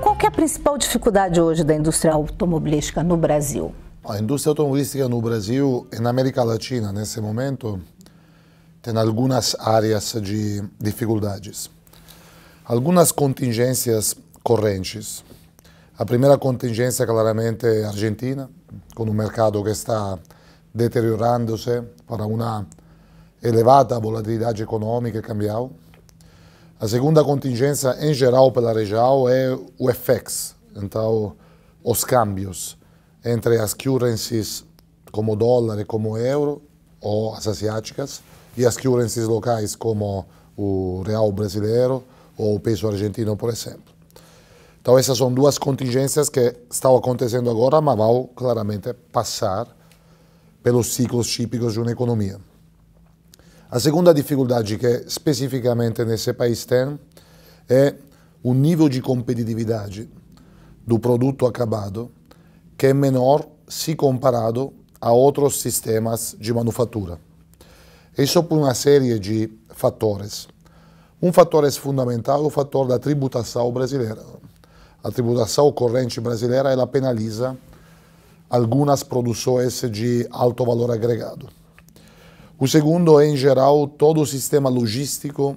Qual que é a principal dificuldade hoje da indústria automobilística no Brasil? A indústria automobilística no Brasil e na América Latina, nesse momento, tem algumas áreas de dificuldades. Algumas contingências correntes. A primeira contingência, claramente, é a Argentina, com um mercado que está deteriorando-se para uma elevada volatilidade econômica e cambial. A segunda contingência, em geral, pela região, é o FX, então, os câmbios entre as currencies como dólar e como euro, ou as asiáticas, e as currencies locais como o real brasileiro ou o peso argentino, por exemplo. Então, essas são duas contingências que estão acontecendo agora, mas vão claramente passar pelos ciclos típicos de uma economia. A segunda dificuldade que especificamente nesse país tem é o nível de competitividade do produto acabado, que é menor se comparado a outros sistemas de manufatura. Isso por uma série de fatores. Um fator fundamental é o fator da tributação brasileira. A tributação corrente brasileira, ela penaliza algumas produções de alto valor agregado. O segundo é, em geral, todo o sistema logístico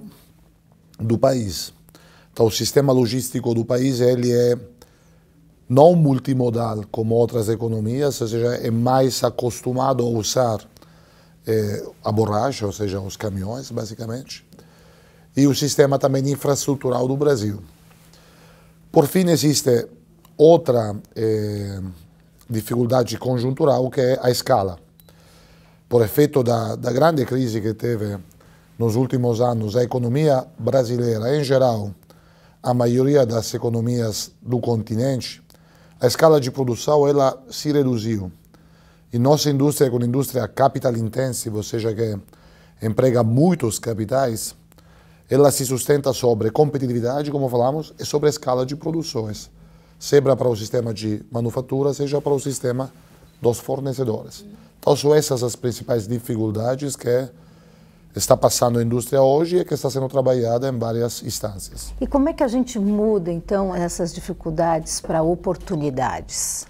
do país. Então, o sistema logístico do país, ele é não multimodal como outras economias, ou seja, é mais acostumado a usar a borracha, ou seja, os caminhões, basicamente, e o sistema também infraestrutural do Brasil. Por fim, existe outra dificuldade conjuntural, que é a escala. Por efeito da grande crise que teve nos últimos anos, a economia brasileira, em geral, a maioria das economias do continente, a escala de produção ela se reduziu. E nossa indústria, com indústria capital intensive, ou seja, que emprega muitos capitais, ela se sustenta sobre competitividade, como falamos, e sobre a escala de produções, seja para o sistema de manufatura, seja para o sistema dos fornecedores. Então, são essas as principais dificuldades que está passando a indústria hoje e que está sendo trabalhada em várias instâncias. E como é que a gente muda, então, essas dificuldades para oportunidades?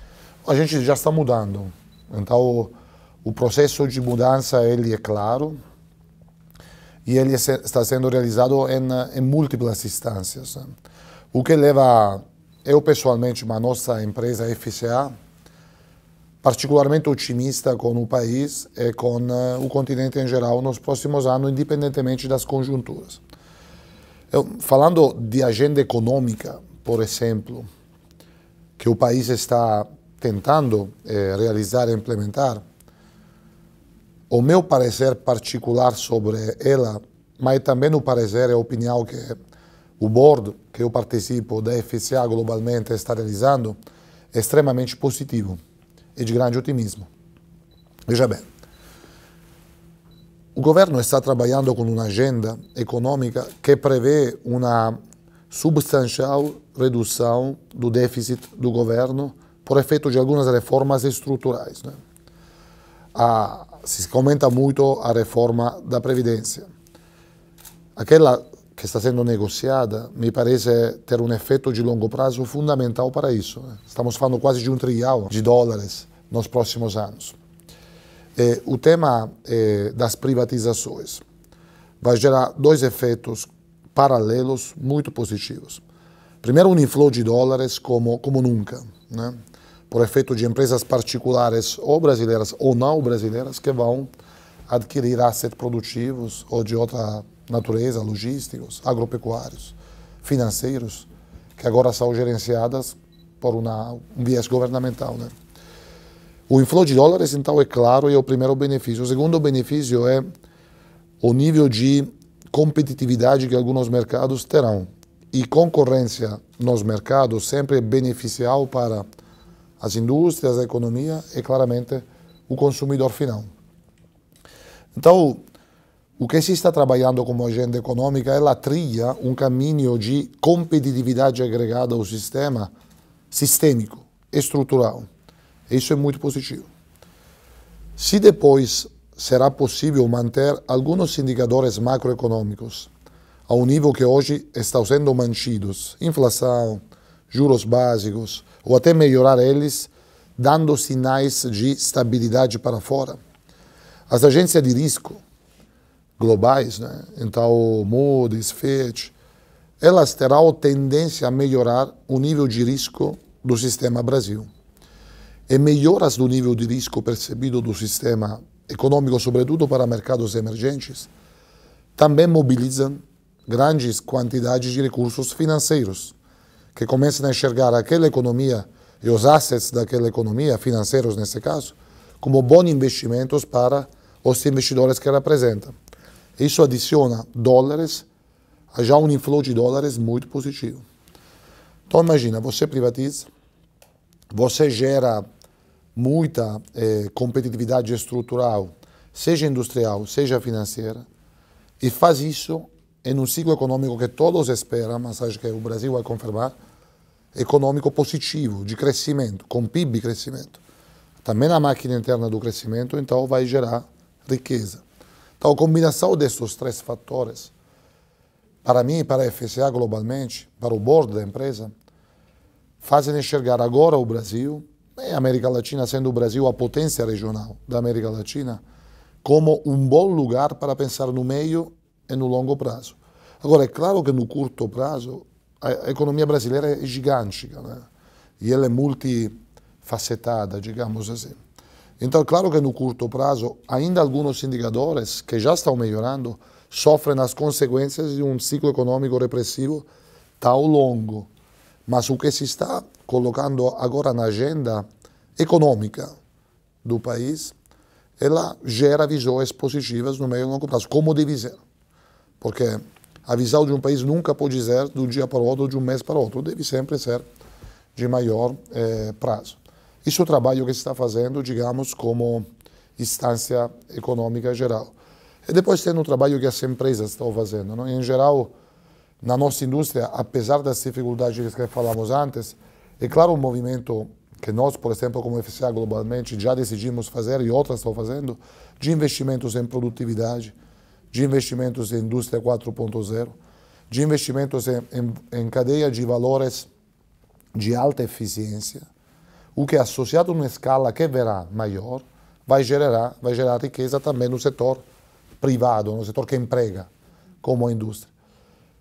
A gente já está mudando. Então, o processo de mudança ele é claro e ele está sendo realizado em múltiplas instâncias. O que leva eu, pessoalmente, a nossa empresa FCA, particularmente otimista com o país e com o continente em geral nos próximos anos, independentemente das conjunturas. Falando de agenda econômica, por exemplo, que o país está tentando realizar e implementar, o meu parecer particular sobre ela, mas também o parecer e a opinião que o board que eu participo da FCA globalmente está realizando, é extremamente positivo e de grande otimismo. Veja bem, o governo está trabalhando com uma agenda econômica que prevê uma substancial redução do déficit do governo por efeito de algumas reformas estruturais, né? Se comenta muito a reforma da Previdência. Aquela que está sendo negociada me parece ter um efeito de longo prazo fundamental para isso, né? Estamos falando quase de $1 trilhão nos próximos anos. O tema das privatizações vai gerar dois efeitos paralelos muito positivos. Primeiro, um inflow de dólares como nunca, né? Por efeito de empresas particulares ou brasileiras ou não brasileiras que vão adquirir assets produtivos ou de outra natureza, logísticos, agropecuários, financeiros, que agora são gerenciadas por um viés governamental, né? O inflow de dólares, então, é claro, e é o primeiro benefício. O segundo benefício é o nível de competitividade que alguns mercados terão. E concorrência nos mercados sempre é beneficial para as indústrias, a economia e, claramente, o consumidor final. Então, o que se está trabalhando como agenda econômica, ela trilha um caminho de competitividade agregada ao sistema sistêmico, estrutural. Isso é muito positivo. Se depois será possível manter alguns indicadores macroeconômicos a um nível que hoje estão sendo mantidos, inflação, juros básicos, ou até melhorar eles, dando sinais de estabilidade para fora. As agências de risco globais, né? Então Moody's, Fitch, elas terão tendência a melhorar o nível de risco do sistema Brasil. E melhoras do nível de risco percebido do sistema econômico, sobretudo para mercados emergentes, também mobilizam grandes quantidades de recursos financeiros, que começam a enxergar aquela economia e os assets daquela economia, financeiros nesse caso, como bons investimentos para os investidores que representam. Isso adiciona dólares a já um inflow de dólares muito positivo. Então imagina, você privatiza, você gera muita competitividade estrutural, seja industrial, seja financeira, e faz isso em um ciclo econômico que todos esperam, mas acho que o Brasil vai confirmar, econômico positivo, de crescimento, com PIB crescimento. Também a máquina interna do crescimento, então, vai gerar riqueza. Então, a combinação desses três fatores, para mim e para a FCA globalmente, para o board da empresa, fazem enxergar agora o Brasil, e a América Latina sendo o Brasil a potência regional da América Latina, como um bom lugar para pensar no meio e no longo prazo. Agora, é claro que no curto prazo, a economia brasileira é gigantesca, né? E ela é multifacetada, digamos assim. Então, é claro que no curto prazo, ainda alguns indicadores que já estão melhorando sofrem as consequências de um ciclo econômico repressivo tão longo. Mas o que se está colocando agora na agenda econômica do país, ela gera visões positivas no meio e longo prazo, como deve ser. Porque a visão de um país nunca pode ser de um dia para o outro, de um mês para o outro, deve sempre ser de maior prazo. Isso é o trabalho que se está fazendo, digamos, como instância econômica geral. E depois tem o trabalho que as empresas estão fazendo, não? Em geral, na nossa indústria, apesar das dificuldades que falamos antes, é claro um movimento que nós, por exemplo, como FCA globalmente, já decidimos fazer e outras estão fazendo, de investimentos em produtividade, de investimentos em indústria 4.0, de investimentos em cadeia de valores de alta eficiência, o que associado a uma escala que verá maior, vai gerar riqueza também no setor privado, no setor que emprega, como a indústria.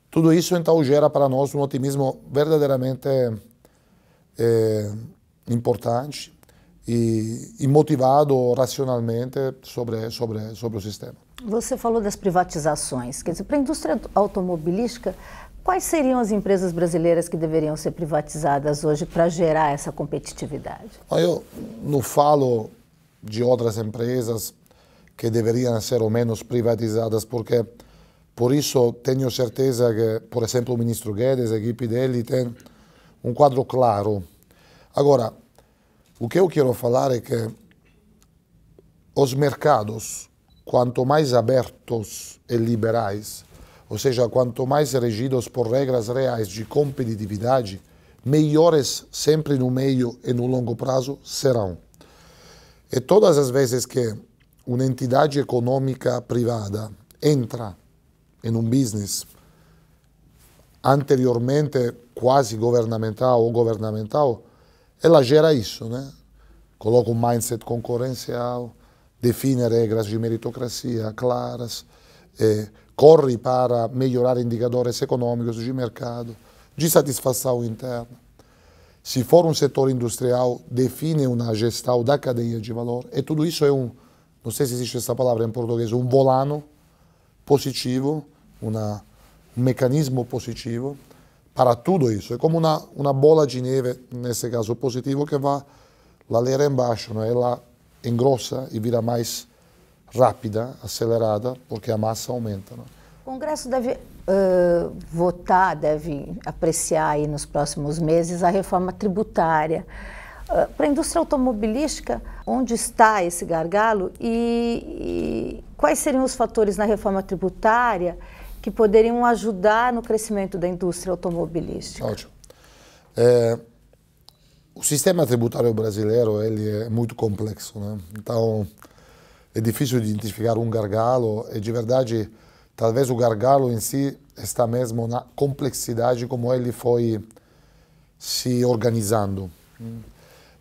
Tudo isso, então, gera para nós um otimismo verdadeiramente importante e motivado racionalmente sobre o sistema. Você falou das privatizações. Quer dizer, para a indústria automobilística, quais seriam as empresas brasileiras que deveriam ser privatizadas hoje para gerar essa competitividade? Eu não falo de outras empresas que deveriam ser ou menos privatizadas, porque por isso tenho certeza que, por exemplo, o ministro Guedes, a equipe dele, tem um quadro claro. Agora, o que eu quero falar é que os mercados, quanto mais abertos e liberais, ou seja, quanto mais regidos por regras reais de competitividade, melhores sempre no meio e no longo prazo serão. E todas as vezes que uma entidade econômica privada entra em um business anteriormente quase governamental ou governamental, ela gera isso, né? Coloca um mindset concorrencial, define regras de meritocracia claras, corre para melhorar indicadores econômicos de mercado, de satisfação interna. Se for um setor industrial, define uma gestão da cadeia de valor. E tudo isso é não sei se existe essa palavra em português, um volano positivo, um mecanismo positivo para tudo isso. É como uma bola de neve, nesse caso positivo, que vai lá embaixo, né? Ela engrossa e vira mais rápida, acelerada, porque a massa aumenta. Né? O Congresso deve votar, deve apreciar aí nos próximos meses a reforma tributária. Para a indústria automobilística, onde está esse gargalo e quais seriam os fatores na reforma tributária que poderiam ajudar no crescimento da indústria automobilística? Ótimo. O sistema tributário brasileiro ele é muito complexo, né? Então, é difícil identificar um gargalo e, de verdade, talvez o gargalo em si está mesmo na complexidade como ele foi se organizando.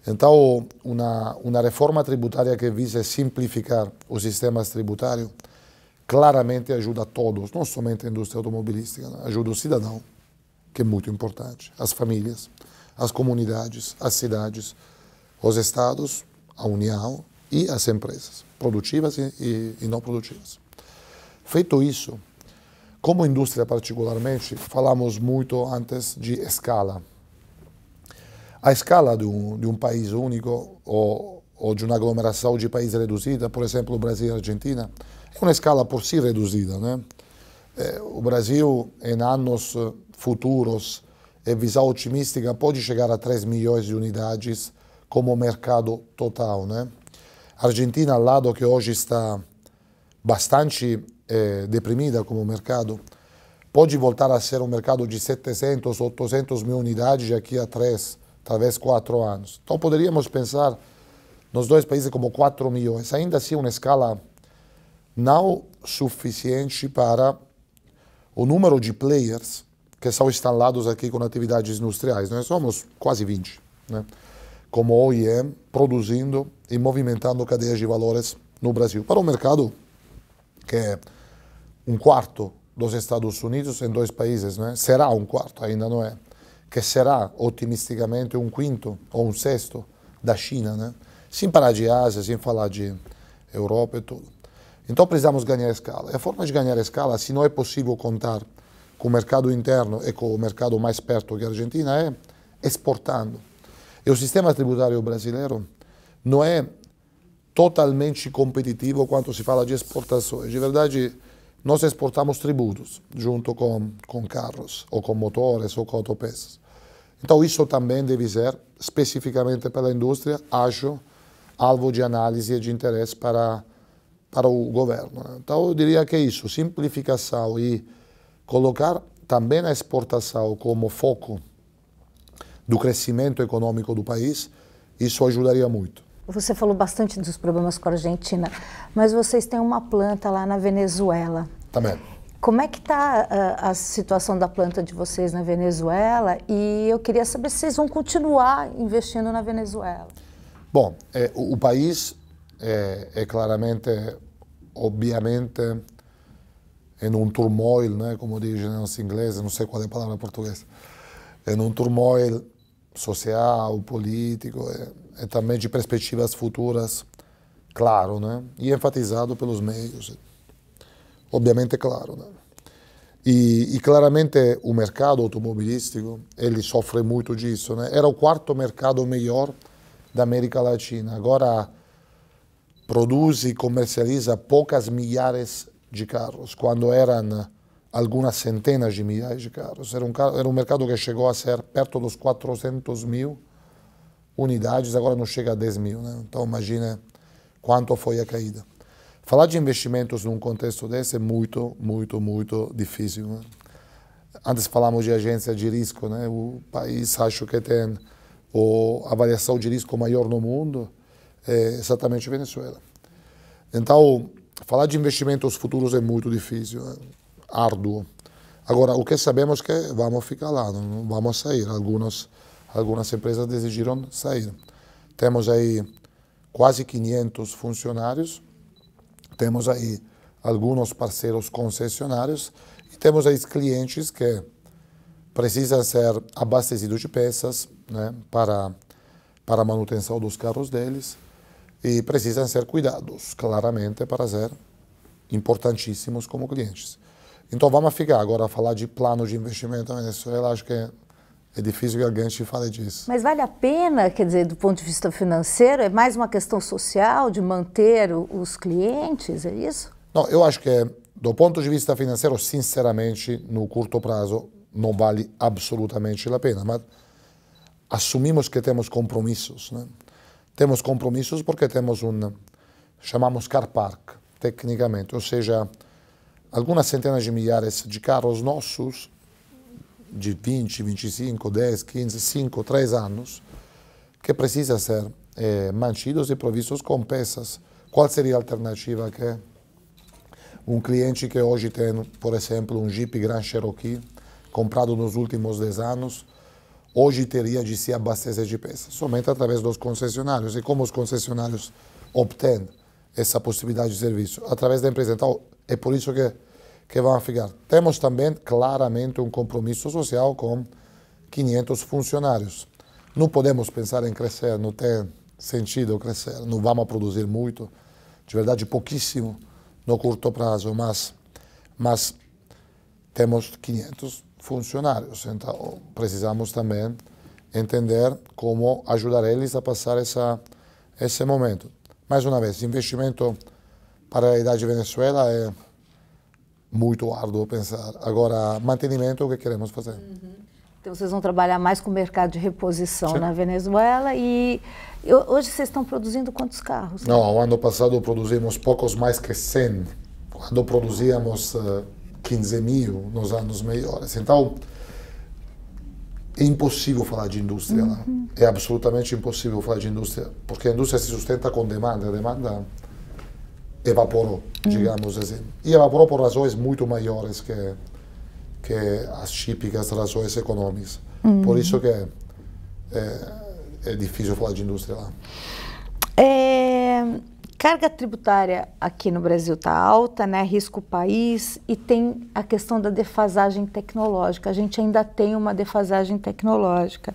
Então, uma reforma tributária que visa simplificar os sistemas tributários claramente ajuda a todos, não somente a indústria automobilística, né? Ajuda o cidadão, que é muito importante, as famílias, as comunidades, as cidades, os estados, a União e as empresas, produtivas e não produtivas. Feito isso, como indústria particularmente, falamos muito antes de escala. A escala de um país único ou de uma aglomeração de países reduzida, por exemplo, o Brasil e a Argentina, é uma escala por si reduzida, né? O Brasil, em anos futuros, e visão otimística, pode chegar a 3 milhões de unidades como mercado total, né? A Argentina, ao lado que hoje está bastante deprimida como mercado, pode voltar a ser um mercado de 700, 800 mil unidades daqui a 3, talvez 4 anos. Então poderíamos pensar nos dois países como 4 milhões, ainda assim uma escala não suficiente para o número de players que são instalados aqui com atividades industriais. Nós somos quase 20, né? Como OEM, produzindo e movimentando cadeias de valores no Brasil, para um mercado que é um quarto dos Estados Unidos em dois países, né? Será um quarto, ainda não é, que será otimisticamente um quinto ou um sexto da China, né? Sem falar de Ásia, sem falar de Europa e tudo. Então precisamos ganhar escala. E a forma de ganhar escala, se não é possível contar com o mercado interno e com o mercado mais perto que a Argentina, é exportando. E o sistema tributário brasileiro não é totalmente competitivo quando se fala de exportações. De verdade, nós exportamos tributos junto com carros, ou com motores, ou com autopeças. Então isso também deve ser, especificamente para a indústria, acho, alvo de análise e de interesse para o governo, né? Então eu diria que é isso, simplificação e colocar também a exportação como foco do crescimento econômico do país, isso ajudaria muito. Você falou bastante dos problemas com a Argentina, mas vocês têm uma planta lá na Venezuela. Também. Como é que está a situação da planta de vocês na Venezuela? E eu queria saber se vocês vão continuar investindo na Venezuela. Bom, o país é claramente, obviamente, em um turmoil, né, como dizem os ingleses, não sei qual é a palavra em português, em um turmoil social, político e também de perspectivas futuras, claro, né, e enfatizado pelos meios, obviamente claro, né. E claramente o mercado automobilístico, ele sofre muito disso, né. Era o quarto mercado melhor da América Latina, agora produz e comercializa poucas milhares de carros, quando eram algumas centenas de milhares de carros. Era um mercado que chegou a ser perto dos 400 mil unidades, agora não chega a 10 mil, né? Então imagina quanto foi a caída. Falar de investimentos num contexto desse é muito, muito, muito difícil, né? Antes falamos de agência de risco, né? O país, acho que tem a avaliação de risco maior no mundo, é exatamente a Venezuela. Então, falar de investimentos futuros é muito difícil, né? Árduo. Agora, o que sabemos é que vamos ficar lá, não vamos sair. Algumas empresas decidiram sair. Temos aí quase 500 funcionários, temos aí alguns parceiros concessionários e temos aí clientes que precisam ser abastecidos de peças, né, para a manutenção dos carros deles e precisam ser cuidados, claramente, para ser importantíssimos como clientes. Então vamos ficar agora a falar de plano de investimento na Venezuela, acho que é difícil que alguém te fale disso. Mas vale a pena, quer dizer, do ponto de vista financeiro, é mais uma questão social de manter os clientes, é isso? Não, eu acho que do ponto de vista financeiro, sinceramente, no curto prazo, não vale absolutamente a pena, mas assumimos que temos compromissos, né? Temos compromissos porque temos chamamos car park, tecnicamente, ou seja, algumas centenas de milhares de carros nossos, de 20, 25, 10, 15, 5, 3 anos, que precisam ser mantidos e provistos com peças Qual seria a alternativa que um cliente que hoje tem, por exemplo, um Jeep Grand Cherokee, comprado nos últimos 10 anos, hoje teria de se abastecer de peças? Somente através dos concessionários. E como os concessionários obtêm essa possibilidade de serviço? Através da empresa. Então, é por isso que vão ficar. Temos também, claramente, um compromisso social com 500 funcionários. Não podemos pensar em crescer, não tem sentido crescer. Não vamos produzir muito, de verdade, pouquíssimo no curto prazo, mas temos 500 funcionários. Então, precisamos também entender como ajudar eles a passar esse momento. Mais uma vez, investimento para a idade de Venezuela é muito árduo pensar. Agora, mantenimento é o que queremos fazer. Então, vocês vão trabalhar mais com o mercado de reposição Sim. na Venezuela e hoje vocês estão produzindo quantos carros? Não, o ano passado produzimos poucos mais que 100, quando produzíamos 15 mil nos anos melhores. Então, é impossível falar de indústria lá. É absolutamente impossível falar de indústria, porque a indústria se sustenta com demanda. A demanda evaporou, digamos assim. E evaporou por razões muito maiores que as típicas razões econômicas. Por isso que é difícil falar de indústria lá. Carga tributária aqui no Brasil está alta, né? Risca o país e tem a questão da defasagem tecnológica. A gente ainda tem uma defasagem tecnológica.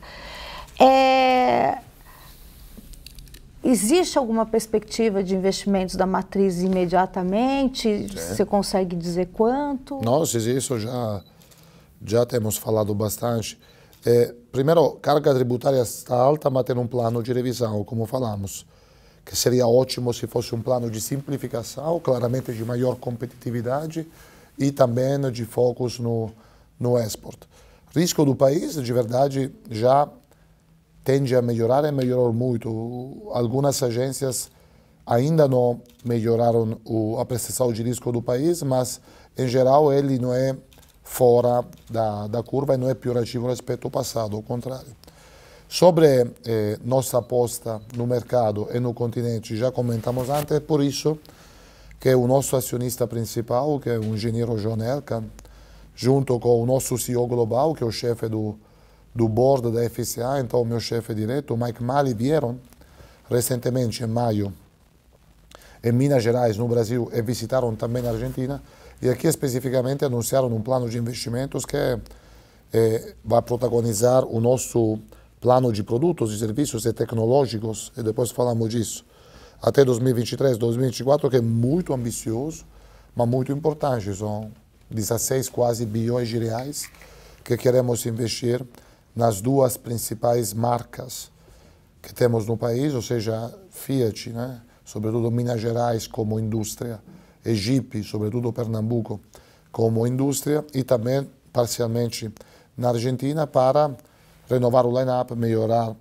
Existe alguma perspectiva de investimentos da matriz imediatamente? Você consegue dizer quanto? Nós, isso já temos falado bastante. Primeiro, carga tributária está alta, mas tem um plano de revisão, como falamos, que seria ótimo se fosse um plano de simplificação, claramente de maior competitividade e também de focos no export. Risco do país, de verdade, já tende a melhorar e melhorou muito. Algumas agências ainda não melhoraram a percepção de risco do país, mas, em geral, ele não é fora da curva e não é piorativo respeito ao passado, ao contrário. Sobre nossa aposta no mercado e no continente, já comentamos antes, por isso que o nosso acionista principal, que é o engenheiro John Elkann, junto com o nosso CEO global, que é o chefe do board da FCA, então o meu chefe direto, Mike Malley, vieram recentemente, em maio, em Minas Gerais, no Brasil, e visitaram também a Argentina, e aqui especificamente anunciaram um plano de investimentos que vai protagonizar o nosso plano de produtos e serviços e tecnológicos, e depois falamos disso, até 2023, 2024, que é muito ambicioso, mas muito importante. São 16 quase bilhões de reais que queremos investir nas duas principais marcas que temos no país, ou seja, Fiat, né? Sobretudo Minas Gerais como indústria, e Jeep, sobretudo Pernambuco, como indústria, e também parcialmente na Argentina para renovar o line-up, melhorar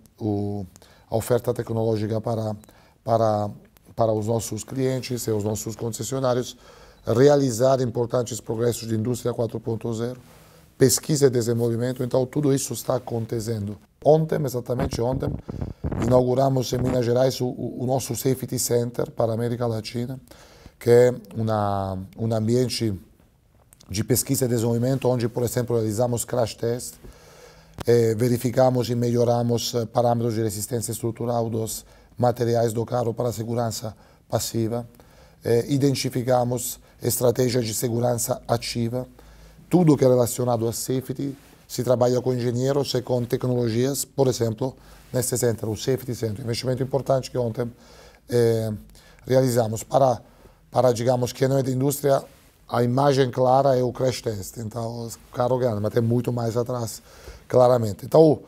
a oferta tecnológica para os nossos clientes e os nossos concessionários, realizar importantes progressos de indústria 4.0, pesquisa e desenvolvimento. Então, tudo isso está acontecendo. Ontem, exatamente ontem, inauguramos em Minas Gerais o nosso Safety Center para a América Latina, que é um ambiente de pesquisa e desenvolvimento, onde, por exemplo, realizamos crash test, verificamos e melhoramos parâmetros de resistência estrutural dos materiais do carro para a segurança passiva, identificamos estratégias de segurança ativa, tudo que é relacionado a safety, se trabalha com engenheiros e com tecnologias, por exemplo, neste centro, o Safety Center, investimento importante que ontem realizamos para, digamos, quem não é da indústria, a imagem clara é o crash test, então, o carro grande, mas tem muito mais atrás, claramente. Então,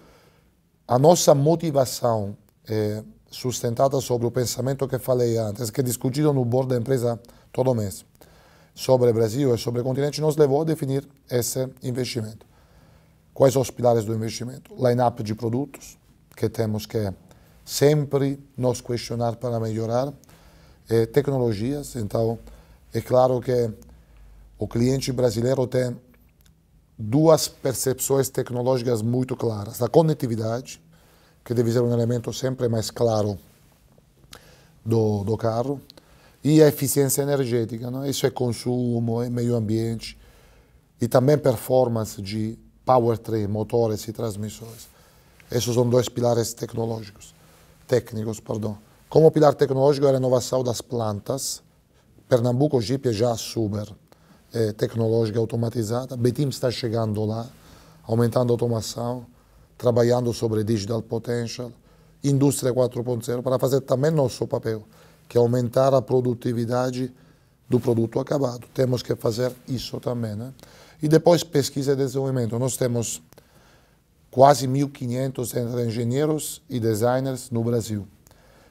a nossa motivação é sustentada sobre o pensamento que falei antes, que é discutido no board da empresa todo mês, sobre o Brasil e sobre o continente, nos levou a definir esse investimento. Quais são os pilares do investimento? Line-up de produtos, que temos que sempre nos questionar para melhorar, tecnologias. Então, é claro que o cliente brasileiro tem duas percepções tecnológicas muito claras. A conectividade, que deve ser um elemento sempre mais claro do carro, e a eficiência energética, não? Isso é consumo, é meio ambiente e também performance de powertrain, motores e transmissões. Esses são dois pilares técnicos. Como pilar tecnológico, a renovação das plantas. Pernambuco Jeep é já super tecnológica, automatizada. Betim está chegando lá, aumentando a automação, trabalhando sobre digital potential, indústria 4.0, para fazer também nosso papel, que é aumentar a produtividade do produto acabado. Temos que fazer isso também, né? E depois pesquisa e desenvolvimento. Nós temos quase 1.500 entre engenheiros e designers no Brasil,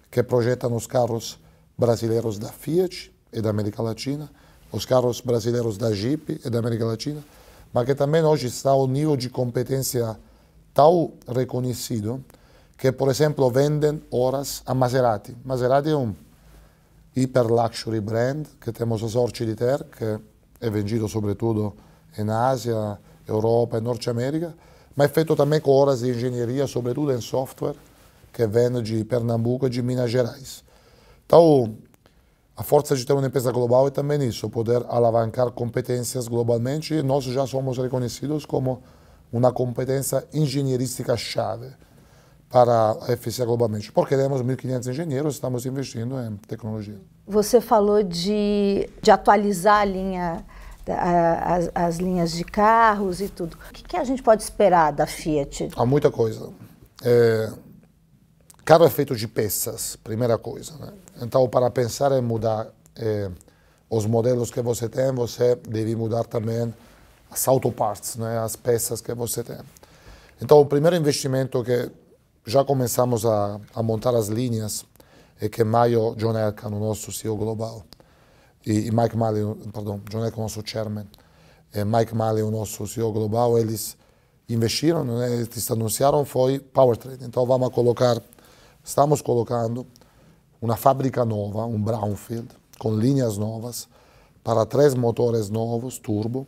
que projetam os carros brasileiros da Fiat e da América Latina, os carros brasileiros da Jeep e da América Latina, mas que também hoje está ao nível de competência tão reconhecido que, por exemplo, vendem horas a Maserati. Maserati é um hyper luxury brand que temos a sorte de ter, que é vendido sobretudo em Ásia, Europa e Norte América, mas é feito também com horas de engenharia, sobretudo em software, que vem de Pernambuco e de Minas Gerais. Então, a força de ter uma empresa global é também isso, poder alavancar competências globalmente, e nós já somos reconhecidos como uma competência engenheirística chave para a eficiência globalmente. Porque temos 1.500 engenheiros, estamos investindo em tecnologia. Você falou de atualizar a linha, as linhas de carros e tudo. O que a gente pode esperar da Fiat? Há muita coisa. Carro é feito de peças, primeira coisa, né? Então, para pensar em mudar os modelos que você tem, você deve mudar também as autoparts, né? As peças que você tem. Então, o primeiro investimento que já começamos a montar as linhas é que Maio, John Elkann, o nosso CEO global, e Mike Malley, perdão, John Elkann, o nosso chairman, e Mike Malley, o nosso CEO global, eles investiram, né? Eles anunciaram, foi powertrain. Então, estamos colocando uma fábrica nova, um brownfield, com linhas novas, para 3 motores novos, turbo,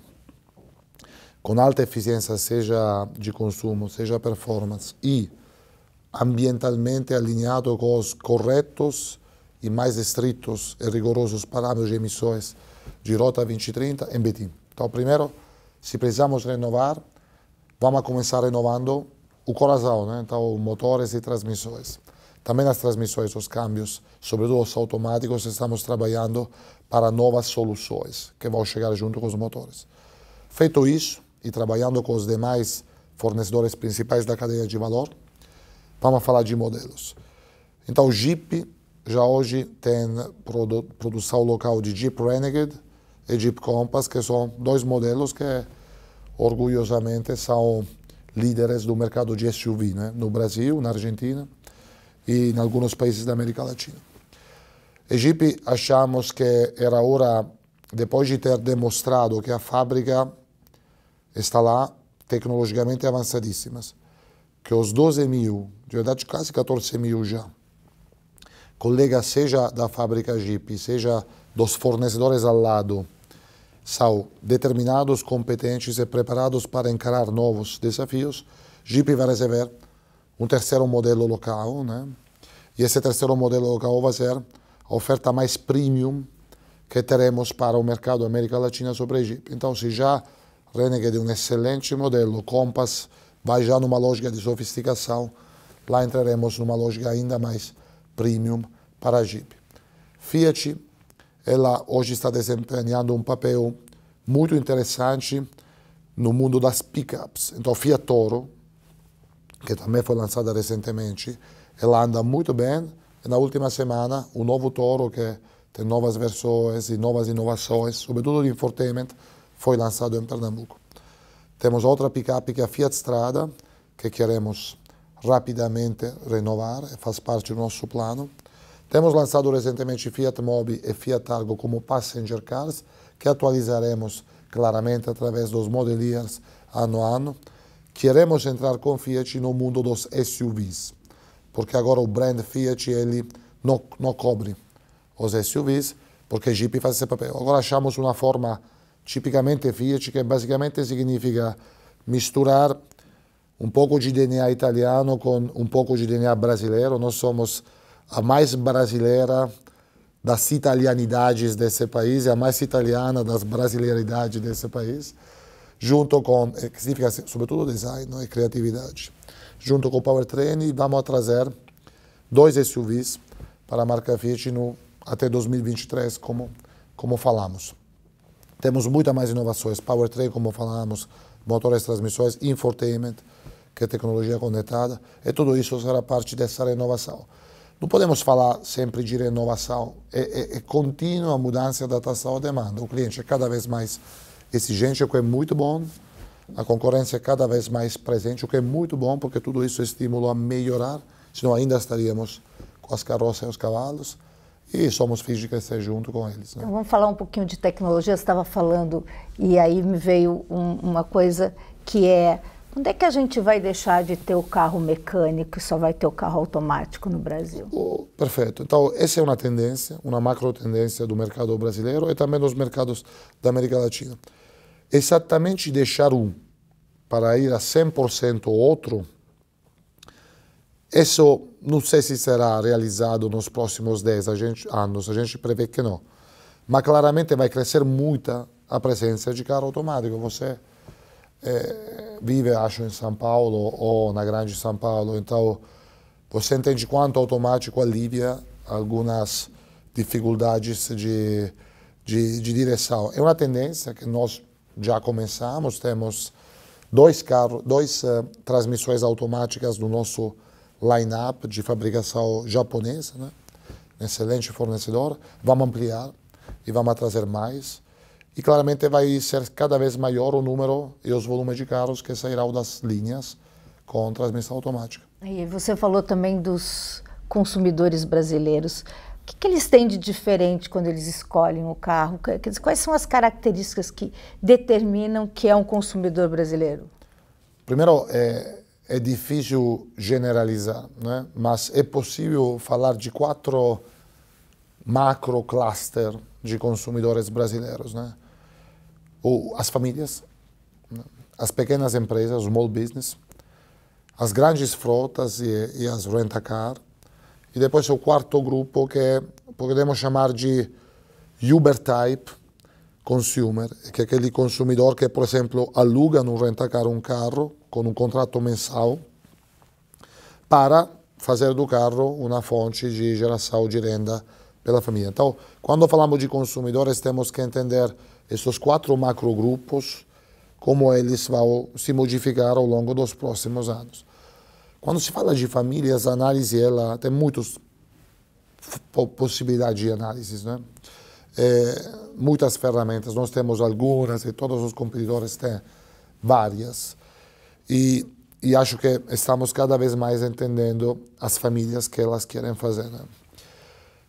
com alta eficiência, seja de consumo, seja performance, e ambientalmente alinhado com os corretos e mais estritos e rigorosos parâmetros de emissões de Rota 2030 em Betim. Então, primeiro, se precisamos renovar, vamos começar renovando o coração, né? Então, motores e transmissões. Também as transmissões, os câmbios, sobretudo os automáticos, estamos trabalhando para novas soluções que vão chegar junto com os motores. Feito isso, e trabalhando com os demais fornecedores principais da cadeia de valor, vamos falar de modelos. Então, o Jeep já hoje tem produção local de Jeep Renegade e Jeep Compass, que são 2 modelos que, orgulhosamente, são líderes do mercado de SUV, né? No Brasil, na Argentina e em alguns países da América Latina. E Jeep, achamos que era hora, depois de ter demonstrado que a fábrica está lá, tecnologicamente avançadíssimas, que os 12.000, de verdade quase 14.000 já, colegas, seja da fábrica Jeep, seja dos fornecedores ao lado, são determinados, competentes e preparados para encarar novos desafios. Jeep vai receber um terceiro modelo local, né? E esse terceiro modelo local vai ser a oferta mais premium que teremos para o mercado da América Latina sobre a Jeep. Então, se já Renegade é um excelente modelo, Compass vai já numa lógica de sofisticação, lá entraremos numa lógica ainda mais premium para a Jeep. Fiat, ela hoje está desempenhando um papel muito interessante no mundo das pickups. Então, Fiat Toro, que também foi lançada recentemente, ela anda muito bem. E na última semana, o novo Toro, que tem novas versões e novas inovações, sobretudo de infotainment, foi lançado em Pernambuco. Temos outra picape que é a Fiat Strada, que queremos rapidamente renovar, faz parte do nosso plano. Temos lançado recentemente Fiat Mobi e Fiat Argo como passenger cars, que atualizaremos claramente através dos model years ano a ano. Queremos entrar com Fiat no mundo dos SUVs, porque agora o brand Fiat ele não cobre os SUVs, porque Jeep faz esse papel. Agora achamos uma forma tipicamente Fiat, que basicamente significa misturar um pouco de DNA italiano com um pouco de DNA brasileiro. Nós somos a mais brasileira das italianidades desse país e a mais italiana das brasileiridades desse país, junto com, que significa sobretudo design, e criatividade. Junto com o Powertrain, vamos trazer 2 SUVs para a marca Fiat até 2023, como falamos. Temos muitas mais inovações, Powertrain, como falamos, motores, transmissões, infotainment, que é tecnologia conectada, e tudo isso será parte dessa renovação. Não podemos falar sempre de renovação, é contínua a mudança da taxa de demanda. O cliente é cada vez mais exigente, o que é muito bom, a concorrência é cada vez mais presente, o que é muito bom, porque tudo isso estimula a melhorar, senão ainda estaríamos com as carroças e os cavalos, e somos fins de crescer junto com eles. Né? Então, vamos falar um pouquinho de tecnologia. Você estava falando, e aí me veio uma coisa que é, quando é que a gente vai deixar de ter o carro mecânico e só vai ter o carro automático no Brasil? Perfeito. Então, essa é uma tendência, uma macro tendência do mercado brasileiro e também dos mercados da América Latina. Exatamente deixar um para ir a 100% outro, isso não sei se será realizado nos próximos 10 anos, a gente prevê que não. Mas claramente vai crescer muito a presença de carro automático. Você vive, acho, em São Paulo ou na Grande São Paulo, então você entende quanto automático alivia algumas dificuldades de direção. É uma tendência que nós já começamos, temos 2 transmissões automáticas no nosso line-up de fabricação japonesa, né? Excelente fornecedor, vamos ampliar e vamos trazer mais. E claramente vai ser cada vez maior o número e os volumes de carros que sairão das linhas com transmissão automática. E você falou também dos consumidores brasileiros. O que eles têm de diferente quando eles escolhem o carro? Quais são as características que determinam que é um consumidor brasileiro? Primeiro, é difícil generalizar, né? Mas é possível falar de 4 macro cluster de consumidores brasileiros, né? As famílias, né? As pequenas empresas, small business, as grandes frotas e as rent-a-car, e depois o 4º grupo que podemos chamar de Uber-type consumer, que é aquele consumidor que, por exemplo, aluga no rent-a-car um carro com um contrato mensal para fazer do carro uma fonte de geração de renda pela família. Então, quando falamos de consumidores, temos que entender esses 4 macrogrupos, como eles vão se modificar ao longo dos próximos anos. Quando se fala de famílias, a análise ela tem muitas possibilidades de análise, né? Muitas ferramentas, nós temos algumas e todos os competidores têm várias. E acho que estamos cada vez mais entendendo as famílias que elas querem fazer, né?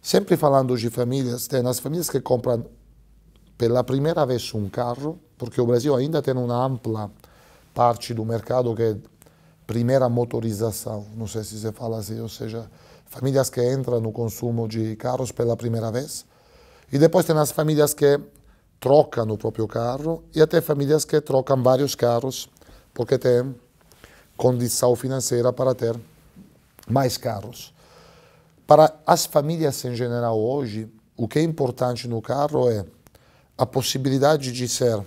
Sempre falando de famílias, tem as famílias que compram pela primeira vez um carro, porque o Brasil ainda tem uma ampla parte do mercado que é primeira motorização, não sei se se fala assim, ou seja, famílias que entram no consumo de carros pela primeira vez. E depois tem as famílias que trocam o próprio carro e até famílias que trocam vários carros porque têm condição financeira para ter mais carros. Para as famílias em geral hoje, o que é importante no carro é a possibilidade de ser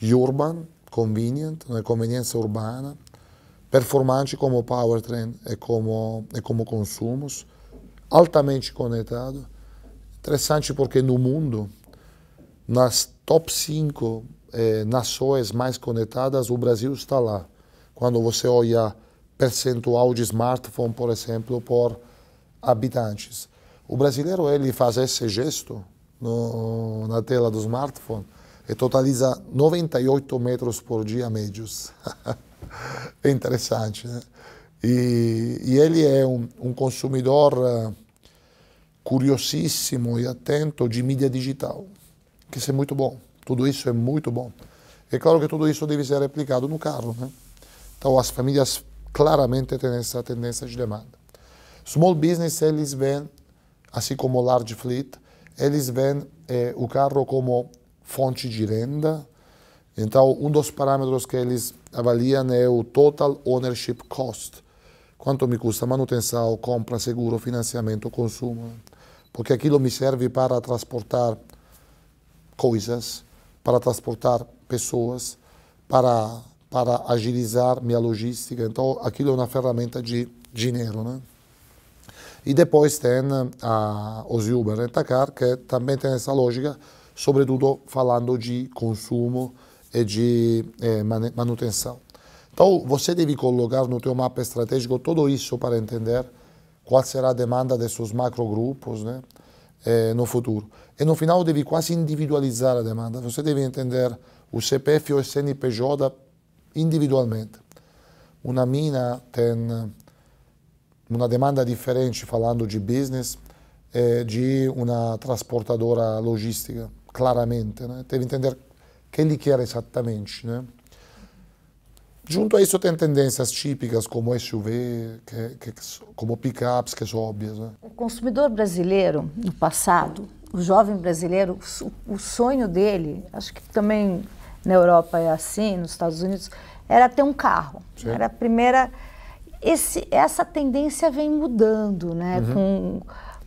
urban, convenient, uma conveniência urbana, performante como powertrain e como consumos, altamente conectado. Interessante porque no mundo, nas top 5 nações mais conectadas, o Brasil está lá. Quando você olha percentual de smartphone, por exemplo, por habitantes. O brasileiro ele faz esse gesto na tela do smartphone e totaliza 98 metros por dia médios. É interessante, né? E ele é um consumidor curiosíssimo e atento de mídia digital, que isso é muito bom. Tudo isso é muito bom. É claro que tudo isso deve ser replicado no carro, né? Então as famílias claramente têm essa tendência de demanda. Small business, eles veem, assim como large fleet, eles veem o carro como fonte de renda. Então, um dos parâmetros que eles avaliam é o Total Ownership Cost. Quanto me custa manutenção, compra, seguro, financiamento, consumo. porque aquilo me serve para transportar coisas, para transportar pessoas, para agilizar minha logística. Então, aquilo é uma ferramenta de dinheiro, né? E depois tem os Uber Rent-A-Car, que também tem essa lógica, sobretudo falando de consumo e de manutenção. Então, você deve colocar no teu mapa estratégico tudo isso para entender qual será a demanda desses macrogrupos, né, no futuro. E no final deve quase individualizar a demanda. Você deve entender o CPF ou o CNPJ individualmente. Uma mina tem uma demanda diferente falando de business de uma transportadora logística, claramente, né? Deve entender o que ele quer exatamente, né? Junto a isso tem tendências típicas como SUV, como pick-ups, que são óbvias, né? O consumidor brasileiro, no passado, o jovem brasileiro, o sonho dele, acho que também na Europa é assim, nos Estados Unidos, era ter um carro. Sim. Era a primeira... Essa tendência vem mudando, né?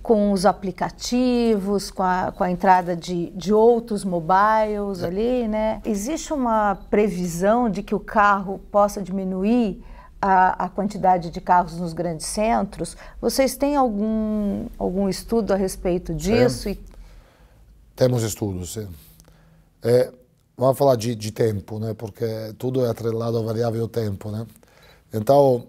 Com os aplicativos, com a entrada de outros mobiles ali, né? Existe uma previsão de que o carro possa diminuir a quantidade de carros nos grandes centros? Vocês têm algum estudo a respeito disso? Sim. Temos estudos, sim. Vamos falar de tempo, né? Porque tudo é atrelado à variável tempo, né? Então,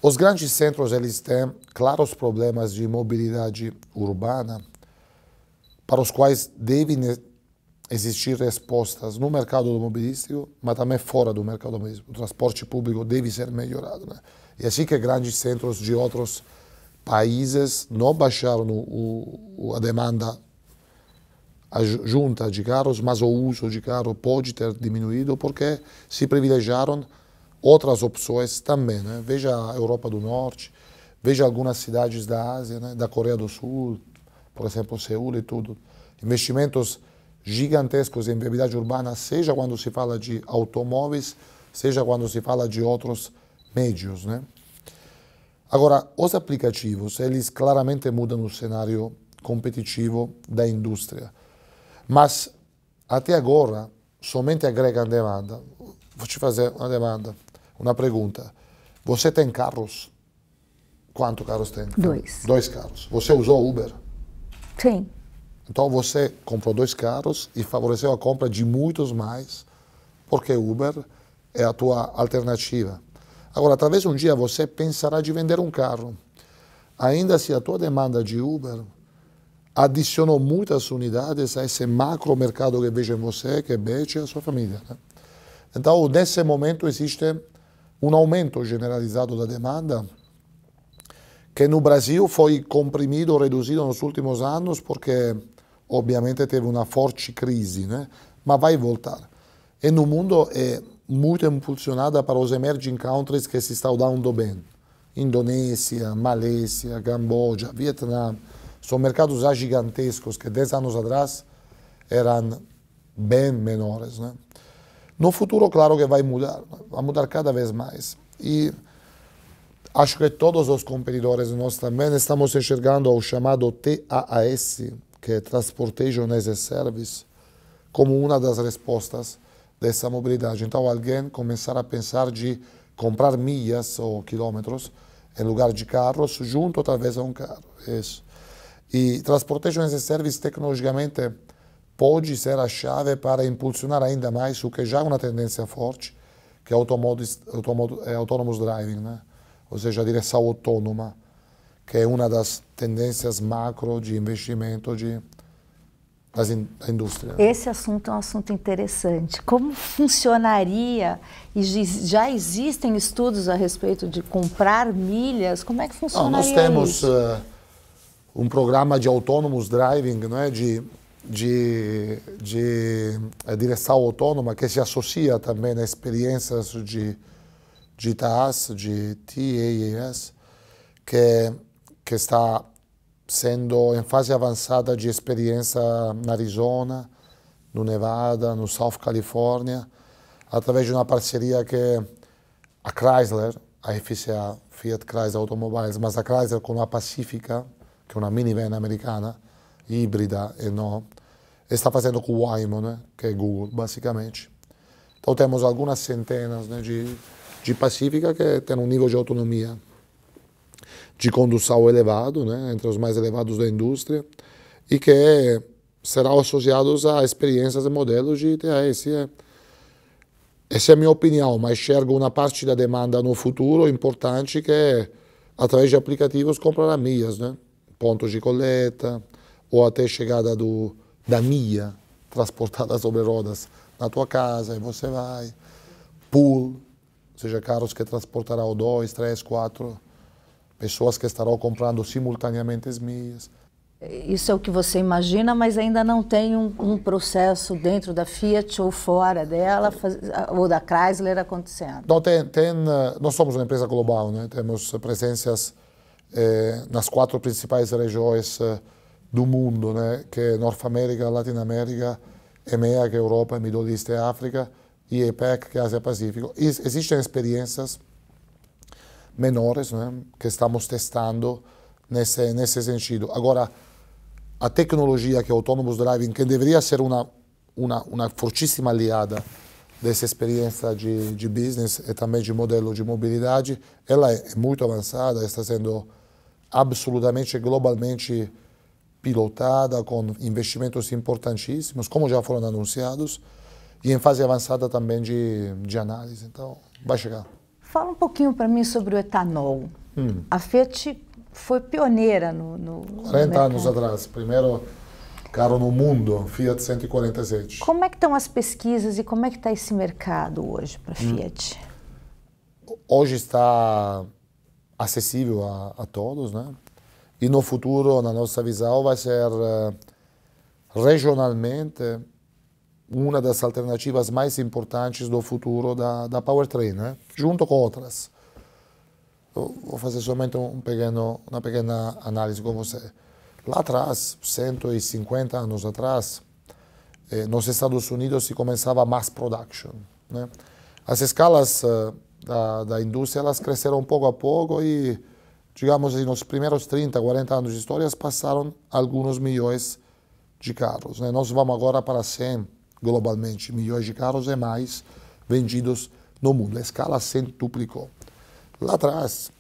os grandes centros eles têm claros problemas de mobilidade urbana para os quais devem existir respostas no mercado automobilístico, mas também fora do mercado automobilístico. O transporte público deve ser melhorado, né? E assim que grandes centros de outros países não baixaram a demanda junta de carros, mas o uso de carro pode ter diminuído porque se privilegiaram outras opções também, né? Veja a Europa do Norte, veja algumas cidades da Ásia, né? Da Coreia do Sul, por exemplo, Seul e tudo. Investimentos gigantescos em viabilidade urbana, seja quando se fala de automóveis, seja quando se fala de outros meios, né? Agora, os aplicativos, eles claramente mudam o cenário competitivo da indústria, mas até agora somente agregam demanda. Vou te fazer uma pergunta. Você tem carros? Quantos carros tem? 2. 2 carros. Você usou Uber? Sim. Então você comprou 2 carros e favoreceu a compra de muitos mais, porque Uber é a tua alternativa. Agora, talvez um dia você pensará de vender um carro. Ainda se a tua demanda de Uber adicionou muitas unidades a esse macro mercado que vejo em você, que vejo a sua família, né? Então, nesse momento, existe um aumento generalizado da demanda, que no Brasil foi comprimido, reduzido nos últimos anos, porque, obviamente, teve uma forte crise, né? Mas vai voltar. E no mundo é muito impulsionada para os emerging countries que se estão dando bem. Indonésia, Malásia, Camboja, Vietnã. São mercados já gigantescos que 10 anos atrás eram bem menores, né? No futuro, claro que vai mudar cada vez mais. E acho que todos os competidores nós também estamos enxergando o chamado TaaS, que é Transportation as a Service, como uma das respostas dessa mobilidade. Então, alguém começar a pensar de comprar milhas ou quilômetros em lugar de carros, junto talvez a um carro. Isso. E Transportation as a Service, tecnologicamente, pode ser a chave para impulsionar ainda mais o que já é uma tendência forte, que é autonomous driving, né? Ou seja, a direção autônoma, que é uma das tendências macro de investimento da indústria. Esse assunto é um assunto interessante. Como funcionaria, e já existem estudos a respeito de comprar milhas, como é que funcionaria nós temos isso? Um programa de autonomous driving, não é? de direção autônoma, que se associa também a experiências de TaaS, de TaaS, que está sendo em fase avançada de experiência na Arizona, no Nevada, no South California, através de uma parceria que a Chrysler, a FCA, Fiat Chrysler Automobiles, mas a Chrysler com a Pacifica, que que é uma minivan americana, híbrida e não, está fazendo com o Waymo, né, que é Google, basicamente. Então temos algumas centenas, né, de Pacifica que têm um nível de autonomia de condução elevado, né, entre os mais elevados da indústria, e que serão associados a experiências e modelos de ITS. Essa é a minha opinião, mas enxergo uma parte da demanda no futuro importante que, através de aplicativos, comprará milhas, né? Pontos de coleta, ou até chegada da milha transportada sobre rodas na tua casa, e você vai. Pool, ou seja, carros que transportarão 2, 3, 4 pessoas que estarão comprando simultaneamente as milhas. Isso é o que você imagina, mas ainda não tem um processo dentro da Fiat ou fora dela, ou da Chrysler acontecendo? Não, nós somos uma empresa global, né? Temos presenças nas 4 principais regiões do mundo, né? Que é Norte América, Latinoamérica, EMEA, que é Europa, Middle East e África, e APEC, que é Ásia-Pacífico. Existem experiências menores, né? Que estamos testando nesse sentido. Agora, a tecnologia que é Autonomous Driving, que deveria ser uma fortíssima aliada dessa experiência de business e também de modelo de mobilidade, ela é muito avançada, está sendo absolutamente globalmente pilotada, com investimentos importantíssimos, como já foram anunciados, e em fase avançada também de análise. Então, vai chegar. Fala um pouquinho para mim sobre o etanol. A Fiat foi pioneira no 40 anos atrás, primeiro carro no mundo, Fiat 147. Como é que estão as pesquisas e como é que está esse mercado hoje para a Fiat? Hoje está acessível a todos, né? E no futuro, na nossa visão, vai ser regionalmente uma das alternativas mais importantes do futuro da powertrain, né? Junto com outras. Vou fazer somente uma pequena análise com você. Lá atrás, 150 anos atrás, nos Estados Unidos se começava a mass production, né? As escalas da indústria elas cresceram pouco a pouco e, digamos assim, nos primeiros 30, 40 anos de história passaram alguns milhões de carros, né? Nós vamos agora para 100, globalmente, milhões de carros e mais vendidos no mundo. A escala centuplicou. Lá atrás,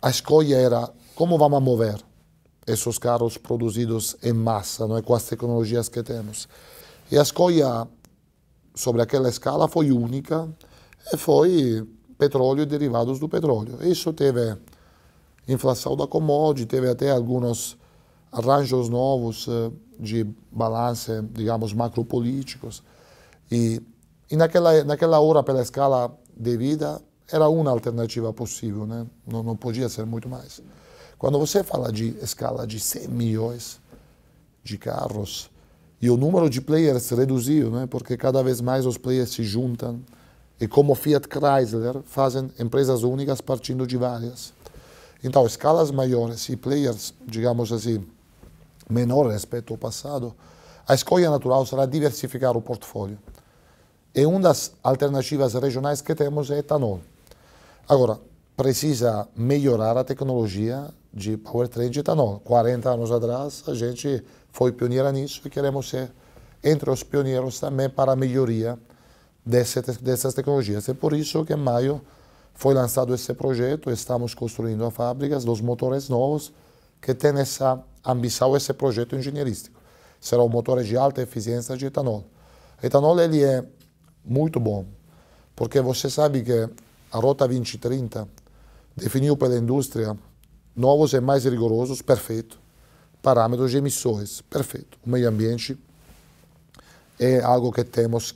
a escolha era como vamos mover esses carros produzidos em massa, não é, com as tecnologias que temos. E a escolha sobre aquela escala foi única e foi petróleo e derivados do petróleo. Isso teve inflação da commodity, teve até alguns arranjos novos de balance, digamos, macropolíticos. E naquela hora, pela escala de vida, era uma alternativa possível, né? Não podia ser muito mais. Quando você fala de escala de 100 milhões de carros, e o número de players reduziu, né? Porque cada vez mais os players se juntam, e como Fiat Chrysler, fazem empresas únicas partindo de várias. Então, escalas maiores e players, digamos assim, menores respeito ao passado, a escolha natural será diversificar o portfólio. E uma das alternativas regionais que temos é etanol. Agora, precisa melhorar a tecnologia de powertrain de etanol. 40 anos atrás, a gente foi pioneira nisso e queremos ser entre os pioneiros também para a melhoria dessas tecnologias. É por isso que em maio foi lançado esse projeto, estamos construindo as fábricas dos motores novos que têm essa ambição, esse projeto engenheirístico. Serão motores de alta eficiência de etanol. O etanol ele é muito bom, porque você sabe que a Rota 2030 definiu pela indústria novos e mais rigorosos, perfeito, parâmetros de emissões, perfeito. O meio ambiente é algo que temos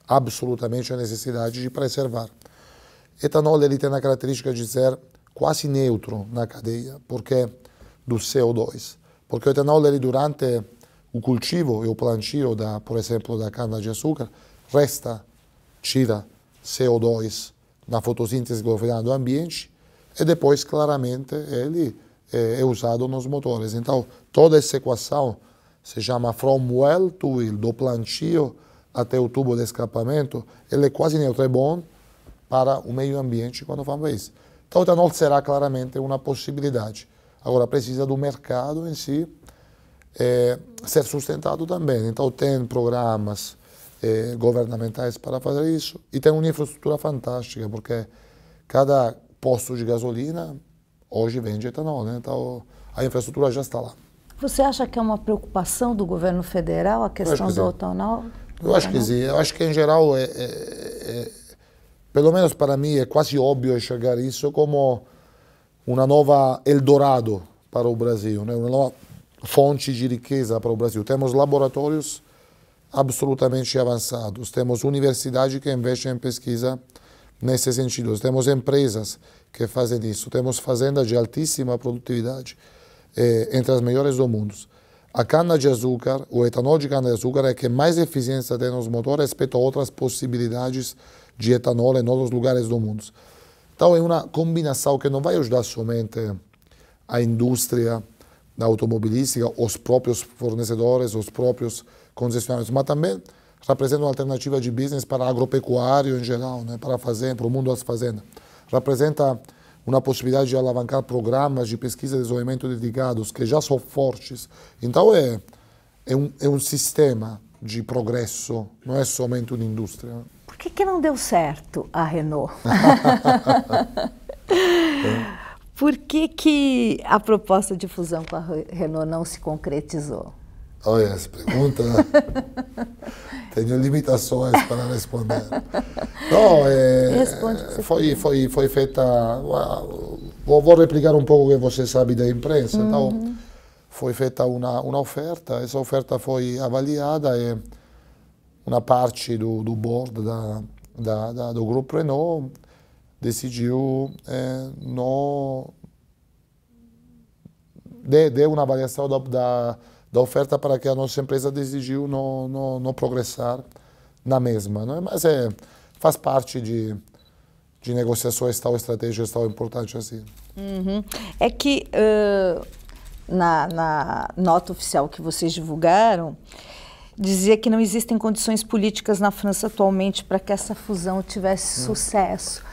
absolutamente a necessidade de preservar. Etanol ele tem a característica de ser quase neutro na cadeia, porque do CO2. Porque o etanol ele durante o cultivo e o plantio por exemplo, da cana-de-açúcar, tira CO2 na fotossíntese global do ambiente e depois, claramente, ele é usado nos motores. Então, toda essa equação se chama from well to wheel, do plantio até o tubo de escapamento, ele é quase neutro, é bom para o meio ambiente quando vamos isso. Então, o etanol será claramente uma possibilidade. Agora precisa do mercado em si ser sustentado também. Então tem programas governamentais para fazer isso e tem uma infraestrutura fantástica, porque cada posto de gasolina hoje vende etanol, né? Então a infraestrutura já está lá. Você acha que é uma preocupação do governo federal a questão do etanol? Eu acho que sim. Eu acho que em geral, pelo menos para mim, é quase óbvio enxergar isso como uma nova Eldorado para o Brasil, né? Uma nova fonte de riqueza para o Brasil. Temos laboratórios absolutamente avançados, temos universidades que investem em pesquisa nesse sentido, temos empresas que fazem isso, temos fazendas de altíssima produtividade, entre as melhores do mundo. A cana-de-açúcar, o etanol de cana-de-açúcar é que mais eficiência tem nos motores respeito a outras possibilidades de etanol em outros lugares do mundo. Então é uma combinação que não vai ajudar somente a indústria da automobilística, os próprios fornecedores, os próprios concessionários, mas também representa uma alternativa de business para agropecuário em geral, né, para o mundo das fazendas. Representa uma possibilidade de alavancar programas de pesquisa e desenvolvimento dedicados, que já são fortes. Então é um sistema de progresso, não é somente uma indústria. Por que não deu certo a Renault? Por que a proposta de fusão com a Renault não se concretizou? Olha, essa pergunta, tenho limitações para responder. Não, foi feita, vou replicar um pouco o que você sabe da imprensa. Então, foi feita uma oferta, essa oferta foi avaliada e uma parte do board do grupo Renault decidiu deu uma avaliação da oferta para que a nossa empresa decidiu não progressar na mesma. Não é? Mas faz parte de negociações tão estratégicas, tão importantes assim. É que na nota oficial que vocês divulgaram, dizia que não existem condições políticas na França atualmente para que essa fusão tivesse sucesso.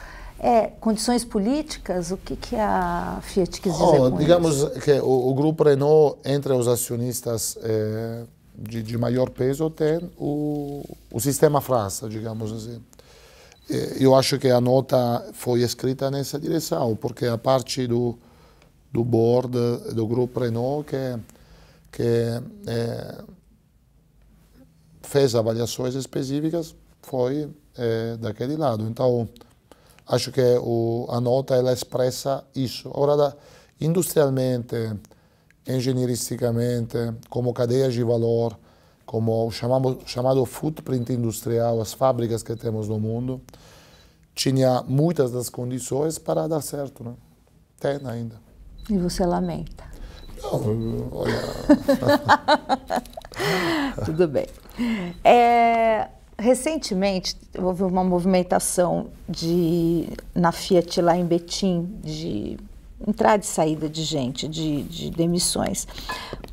Condições políticas, o que a Fiat quis dizer com digamos isso? Que o grupo Renault, entre os acionistas de maior peso, tem o sistema França, digamos assim. Eu acho que a nota foi escrita nessa direção, porque a parte do board do grupo Renault que fez avaliações específicas foi daquele lado. Então, acho que a nota ela expressa isso. Agora, industrialmente, engenheiristicamente, como cadeias de valor, como o chamado footprint industrial, as fábricas que temos no mundo, tinha muitas das condições para dar certo, né? Tem ainda. E você lamenta? Não, olha... Tudo bem. Recentemente, houve uma movimentação na Fiat, lá em Betim, de entrada e saída de gente, de demissões.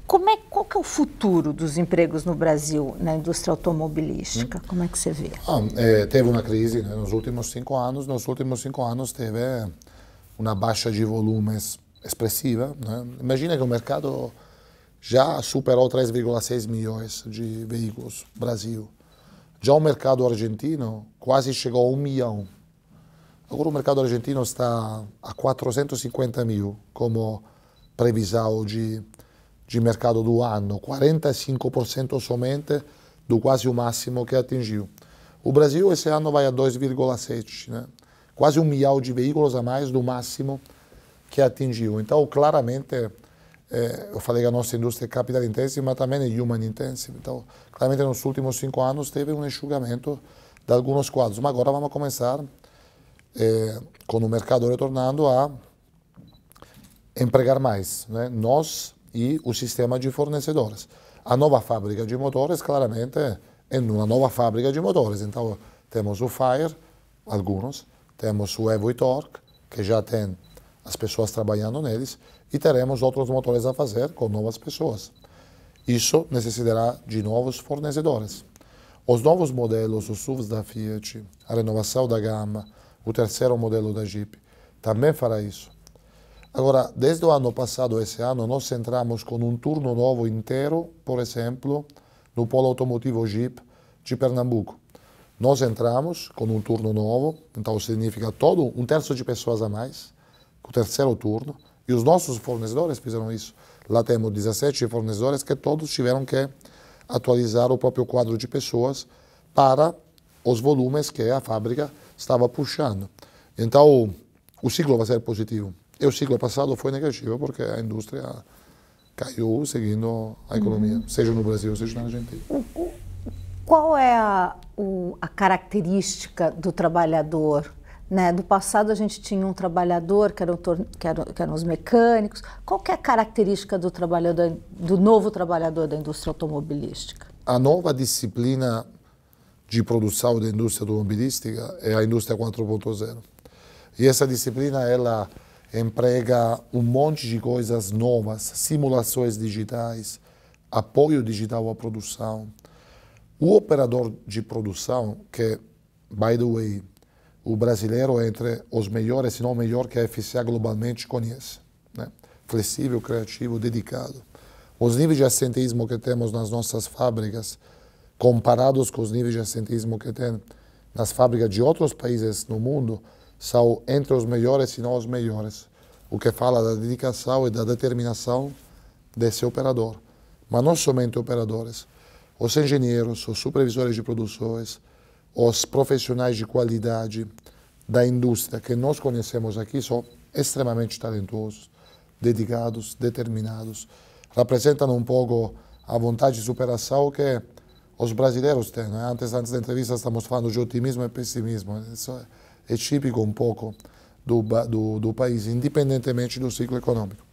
Qual que é o futuro dos empregos no Brasil, na indústria automobilística? Como é que você vê? Teve uma crise, né, nos últimos 5 anos. Nos últimos 5 anos teve uma baixa de volumes expressiva. Né? Imagina que o mercado já superou 3,6 milhões de veículos no Brasil. Já o mercado argentino quase chegou a 1 milhão. Agora o mercado argentino está a 450 mil como previsão de mercado do ano, 45% somente do quase o máximo que atingiu. O Brasil esse ano vai a 2,7, né? Quase 1 milhão de veículos a mais do máximo que atingiu. Então, claramente, eu falei que a nossa indústria é capital intensive, mas também é human intensive. Então, claramente, nos últimos 5 anos teve um enxugamento de alguns quadros. Mas agora vamos começar, com o mercado retornando, a empregar mais, né? Nós e o sistema de fornecedores. A nova fábrica de motores, claramente, é uma nova fábrica de motores. Então, temos o Fire, alguns, temos o Evo e Torque, que já tem as pessoas trabalhando neles, e teremos outros motores a fazer com novas pessoas. Isso necessitará de novos fornecedores. Os novos modelos, os SUVs da Fiat, a renovação da gama, o terceiro modelo da Jeep, também fará isso. Agora, desde o ano passado, esse ano, nós entramos com um turno novo inteiro, por exemplo, no polo automotivo Jeep de Pernambuco. Nós entramos com um turno novo, então significa todo um terço de pessoas a mais, o terceiro turno, e os nossos fornecedores fizeram isso. Lá temos 17 fornecedores que todos tiveram que atualizar o próprio quadro de pessoas para os volumes que a fábrica estava puxando. Então, o ciclo vai ser positivo. E o ciclo passado foi negativo porque a indústria caiu seguindo a economia, seja no Brasil, seja na Argentina. Qual é a característica do trabalhador? Né? Do passado a gente tinha um trabalhador que eram os mecânicos. Qual que é a característica do trabalhador, do novo trabalhador da indústria automobilística? A nova disciplina de produção da indústria automobilística é a indústria 4.0. E essa disciplina, ela emprega um monte de coisas novas, simulações digitais, apoio digital à produção. O operador de produção, que, by the way, o brasileiro é entre os melhores, se não o melhor que a FCA globalmente conhece, né? Flexível, criativo, dedicado. Os níveis de assenteísmo que temos nas nossas fábricas, comparados com os níveis de assenteísmo que tem nas fábricas de outros países no mundo, são entre os melhores, se não os melhores. O que fala da dedicação e da determinação desse operador. Mas não somente operadores. Os engenheiros, os supervisores de produções, os profissionais de qualidade da indústria que nós conhecemos aqui são extremamente talentosos, dedicados, determinados. Representam um pouco a vontade de superação que os brasileiros têm. Né? Antes da entrevista estamos falando de otimismo e pessimismo. Isso é típico um pouco do país, independentemente do ciclo econômico.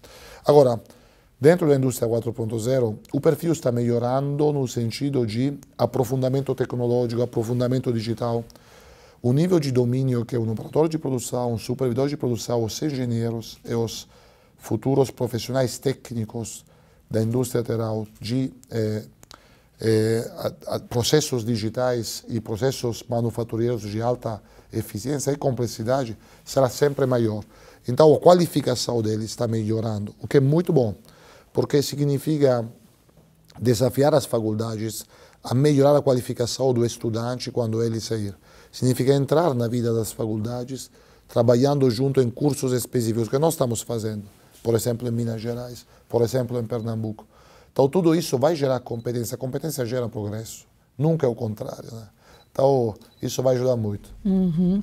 Agora, dentro da indústria 4.0, o perfil está melhorando no sentido de aprofundamento tecnológico, aprofundamento digital. O nível de domínio que um operador de produção, um supervisor de produção, os engenheiros e os futuros profissionais técnicos da indústria terão de processos digitais e processos manufatureiros de alta eficiência e complexidade será sempre maior. Então, a qualificação deles está melhorando, o que é muito bom, porque significa desafiar as faculdades a melhorar a qualificação do estudante quando ele sair. Significa entrar na vida das faculdades, trabalhando junto em cursos específicos que nós estamos fazendo, por exemplo, em Minas Gerais, por exemplo, em Pernambuco. Então, tudo isso vai gerar competência. A competência gera progresso, nunca é o contrário, né? Então, isso vai ajudar muito. Uhum.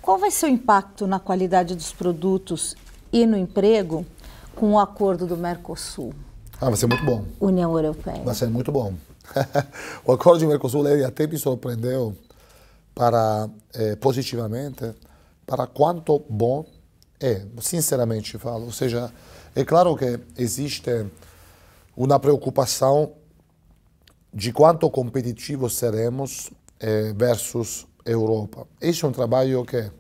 Qual vai ser o impacto na qualidade dos produtos e no emprego com o acordo do Mercosul? Vai ser muito bom. União Europeia. Vai ser muito bom. O acordo do Mercosul, ele até me surpreendeu positivamente para quanto bom é, sinceramente falo. Ou seja, é claro que existe uma preocupação de quanto competitivos seremos versus Europa. Esse é um trabalho que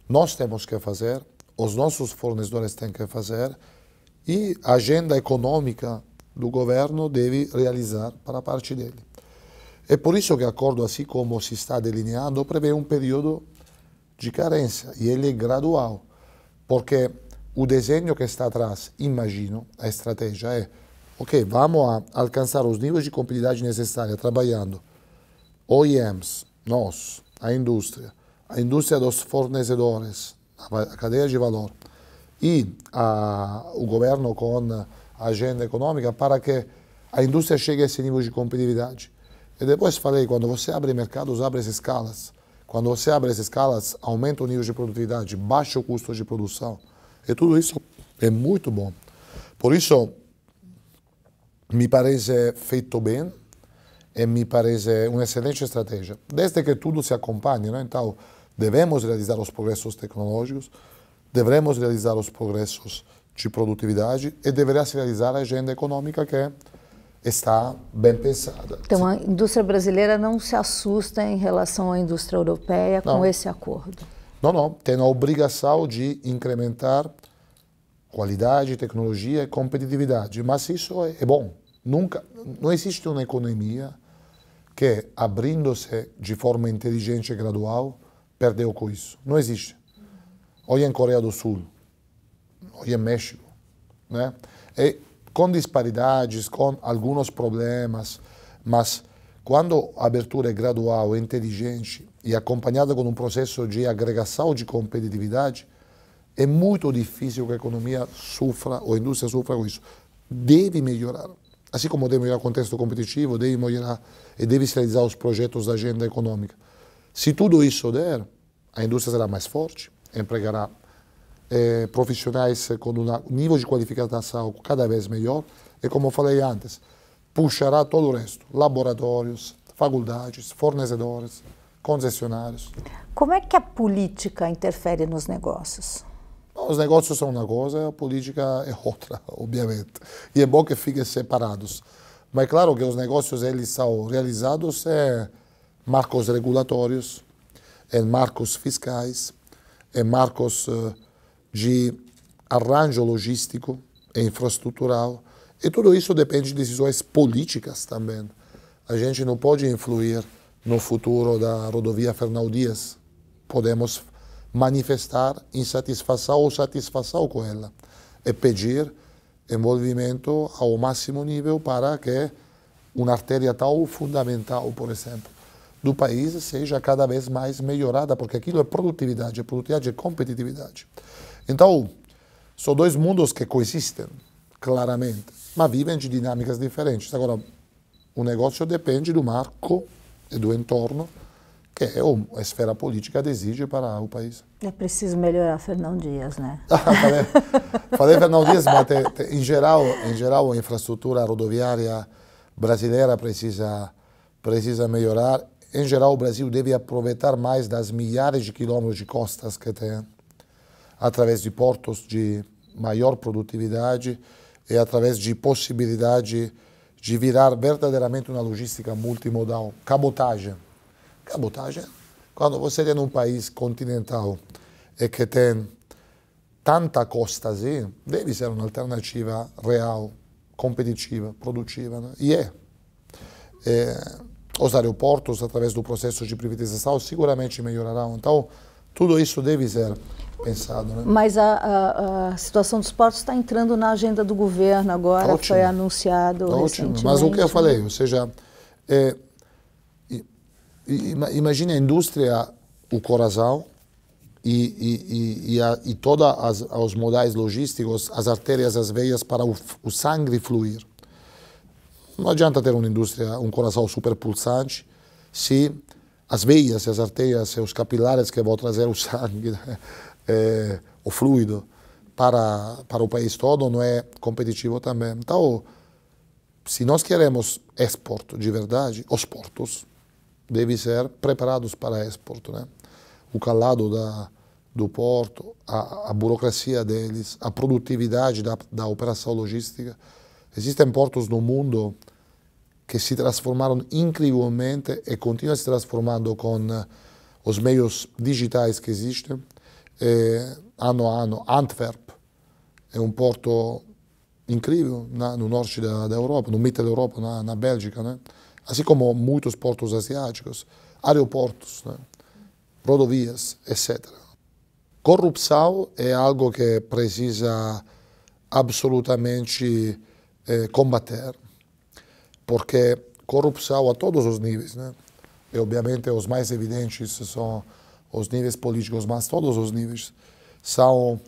nós temos que fazer, os nossos fornecedores têm que fazer e a agenda econômica do governo deve realizar para a parte dele. É por isso que o acordo, assim como se está delineando, prevê um período de carência e ele é gradual, porque o desenho que está atrás, imagino, a estratégia é ok, vamos alcançar os níveis de competitividade necessária trabalhando OEMs, nós, a indústria dos fornecedores, a cadeia de valor e o governo com a agenda econômica para que a indústria chegue a esse nível de competitividade. E depois falei, quando você abre mercados, abre as escalas. Quando você abre as escalas, aumenta o nível de produtividade, baixa o custo de produção. E tudo isso é muito bom. Por isso, me parece feito bem e me parece uma excelente estratégia. Desde que tudo se acompanhe, né? Então, devemos realizar os progressos tecnológicos, devemos realizar os progressos de produtividade e deverá se realizar a agenda econômica que está bem pensada. Então, a indústria brasileira não se assusta em relação à indústria europeia com esse acordo? Não. Tem a obrigação de incrementar qualidade, tecnologia e competitividade. Mas isso é bom. Não existe uma economia que, abrindo-se de forma inteligente e gradual, perdeu com isso. Não existe. Olha em Coreia do Sul. hoje em México, né? E com disparidades, com alguns problemas, mas quando a abertura é gradual, inteligente e acompanhada com um processo de agregação de competitividade, é muito difícil que a economia sofra, ou a indústria sofra com isso. Deve melhorar. Assim como deve melhorar o contexto competitivo, deve melhorar e deve se realizar os projetos da agenda econômica. Se tudo isso der, a indústria será mais forte, empregará profissionais com um nível de qualificação cada vez melhor e, como eu falei antes, puxará todo o resto, laboratórios, faculdades, fornecedores, concessionários. Como é que a política interfere nos negócios? Os negócios são uma coisa, a política é outra, obviamente. E é bom que fiquem separados. Mas é claro que os negócios eles são realizados em marcos regulatórios, em marcos fiscais, em marcos de arranjo logístico e infraestrutural. E tudo isso depende de decisões políticas também. A gente não pode influir no futuro da rodovia Fernão Dias. Podemos manifestar insatisfação ou satisfação com ela e pedir envolvimento ao máximo nível para que uma artéria tão fundamental, por exemplo, do país seja cada vez mais melhorada, porque aquilo é produtividade é competitividade. Então, são dois mundos que coexistem, claramente, mas vivem de dinâmicas diferentes. Agora, o negócio depende do marco e do entorno que a esfera política exige para o país. É preciso melhorar Fernão Dias, né? Falei Fernão Dias, mas em geral a infraestrutura rodoviária brasileira precisa melhorar. Em geral, o Brasil deve aproveitar mais das milhares de quilômetros de costas que tem, através de portos de maior produtividade e através de possibilidade de virar verdadeiramente uma logística multimodal. Cabotagem, quando você tem um país continental e que tem tanta costa assim, deve ser uma alternativa real, competitiva, produtiva, né? E os aeroportos, através do processo de privatização, seguramente melhorarão. Então, tudo isso deve ser pensado, né? Mas a situação dos portos está entrando na agenda do governo agora, ótimo. Foi anunciado recentemente. Mas o que eu falei, ou seja, imagine a indústria, o coração e todos os modais logísticos, as artérias, as veias para o sangue fluir. Não adianta ter uma indústria, um coração super pulsante, se as veias, as artérias e os capilares que vão trazer o sangue, o fluido para o país todo não é competitivo também. Então, se nós queremos exporto de verdade, os portos devem ser preparados para exporto, né? O calado do porto, a burocracia deles, a produtividade da operação logística. Existem portos no mundo que se transformaram incrivelmente e continuam se transformando com os meios digitais que existem. Ano a ano, Antwerp é um porto incrível no norte da Europa, no Mittel Europa, na Bélgica, né? Assim como muitos portos asiáticos, aeroportos, né? Rodovias, etc. Corrupção é algo que precisa absolutamente combater, porque corrupção a todos os níveis, né? E obviamente os mais evidentes são os níveis políticos, mas todos os níveis são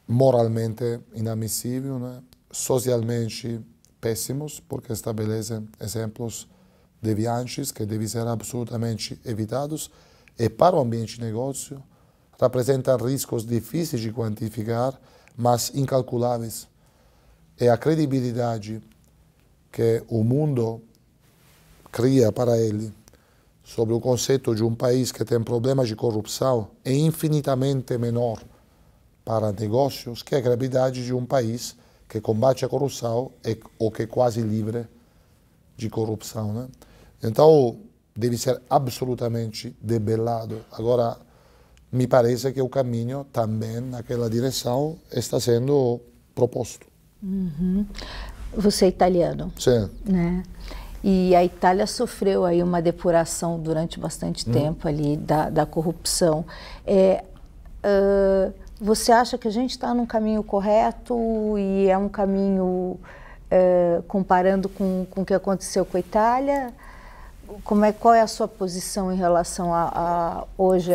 moralmente inadmissíveis, né? Socialmente péssimos, porque estabelecem exemplos deviantes que devem ser absolutamente evitados, e para o ambiente de negócio representam riscos difíceis de quantificar, mas incalculáveis. É a credibilidade que o mundo cria para ele sobre o conceito de um país que tem problemas de corrupção é infinitamente menor para negócios que a credibilidade de um país que combate a corrupção ou que é quase livre de corrupção, né? Então, deve ser absolutamente debelado. Agora, me parece que o caminho também naquela direção está sendo proposto. Uhum. Você é italiano? Sim. Né? E a Itália sofreu aí uma depuração durante bastante tempo ali da corrupção. Você acha que a gente está num caminho correto e é um caminho, comparando com o que aconteceu com a Itália? Qual é a sua posição em relação hoje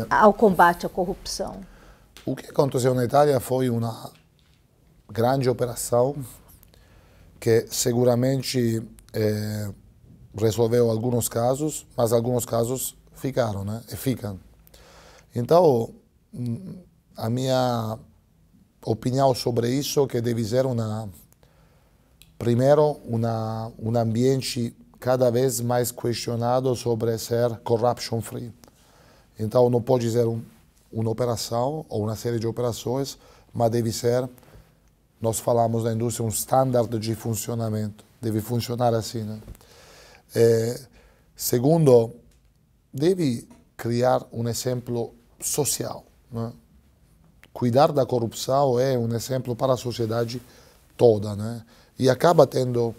ao combate à corrupção? O que aconteceu na Itália foi uma grande operação que seguramente resolveu alguns casos, mas alguns casos ficaram, né? E ficam. Então, a minha opinião sobre isso é que deve ser primeiro, um ambiente cada vez mais questionado sobre ser corruption free. Então, não pode ser uma operação ou uma série de operações, mas deve ser, nós falamos na indústria, um standard de funcionamento. Deve funcionar assim, né? Segundo, deve criar um exemplo social, né? Cuidar da corrupção é um exemplo para a sociedade toda, né? E acaba tendo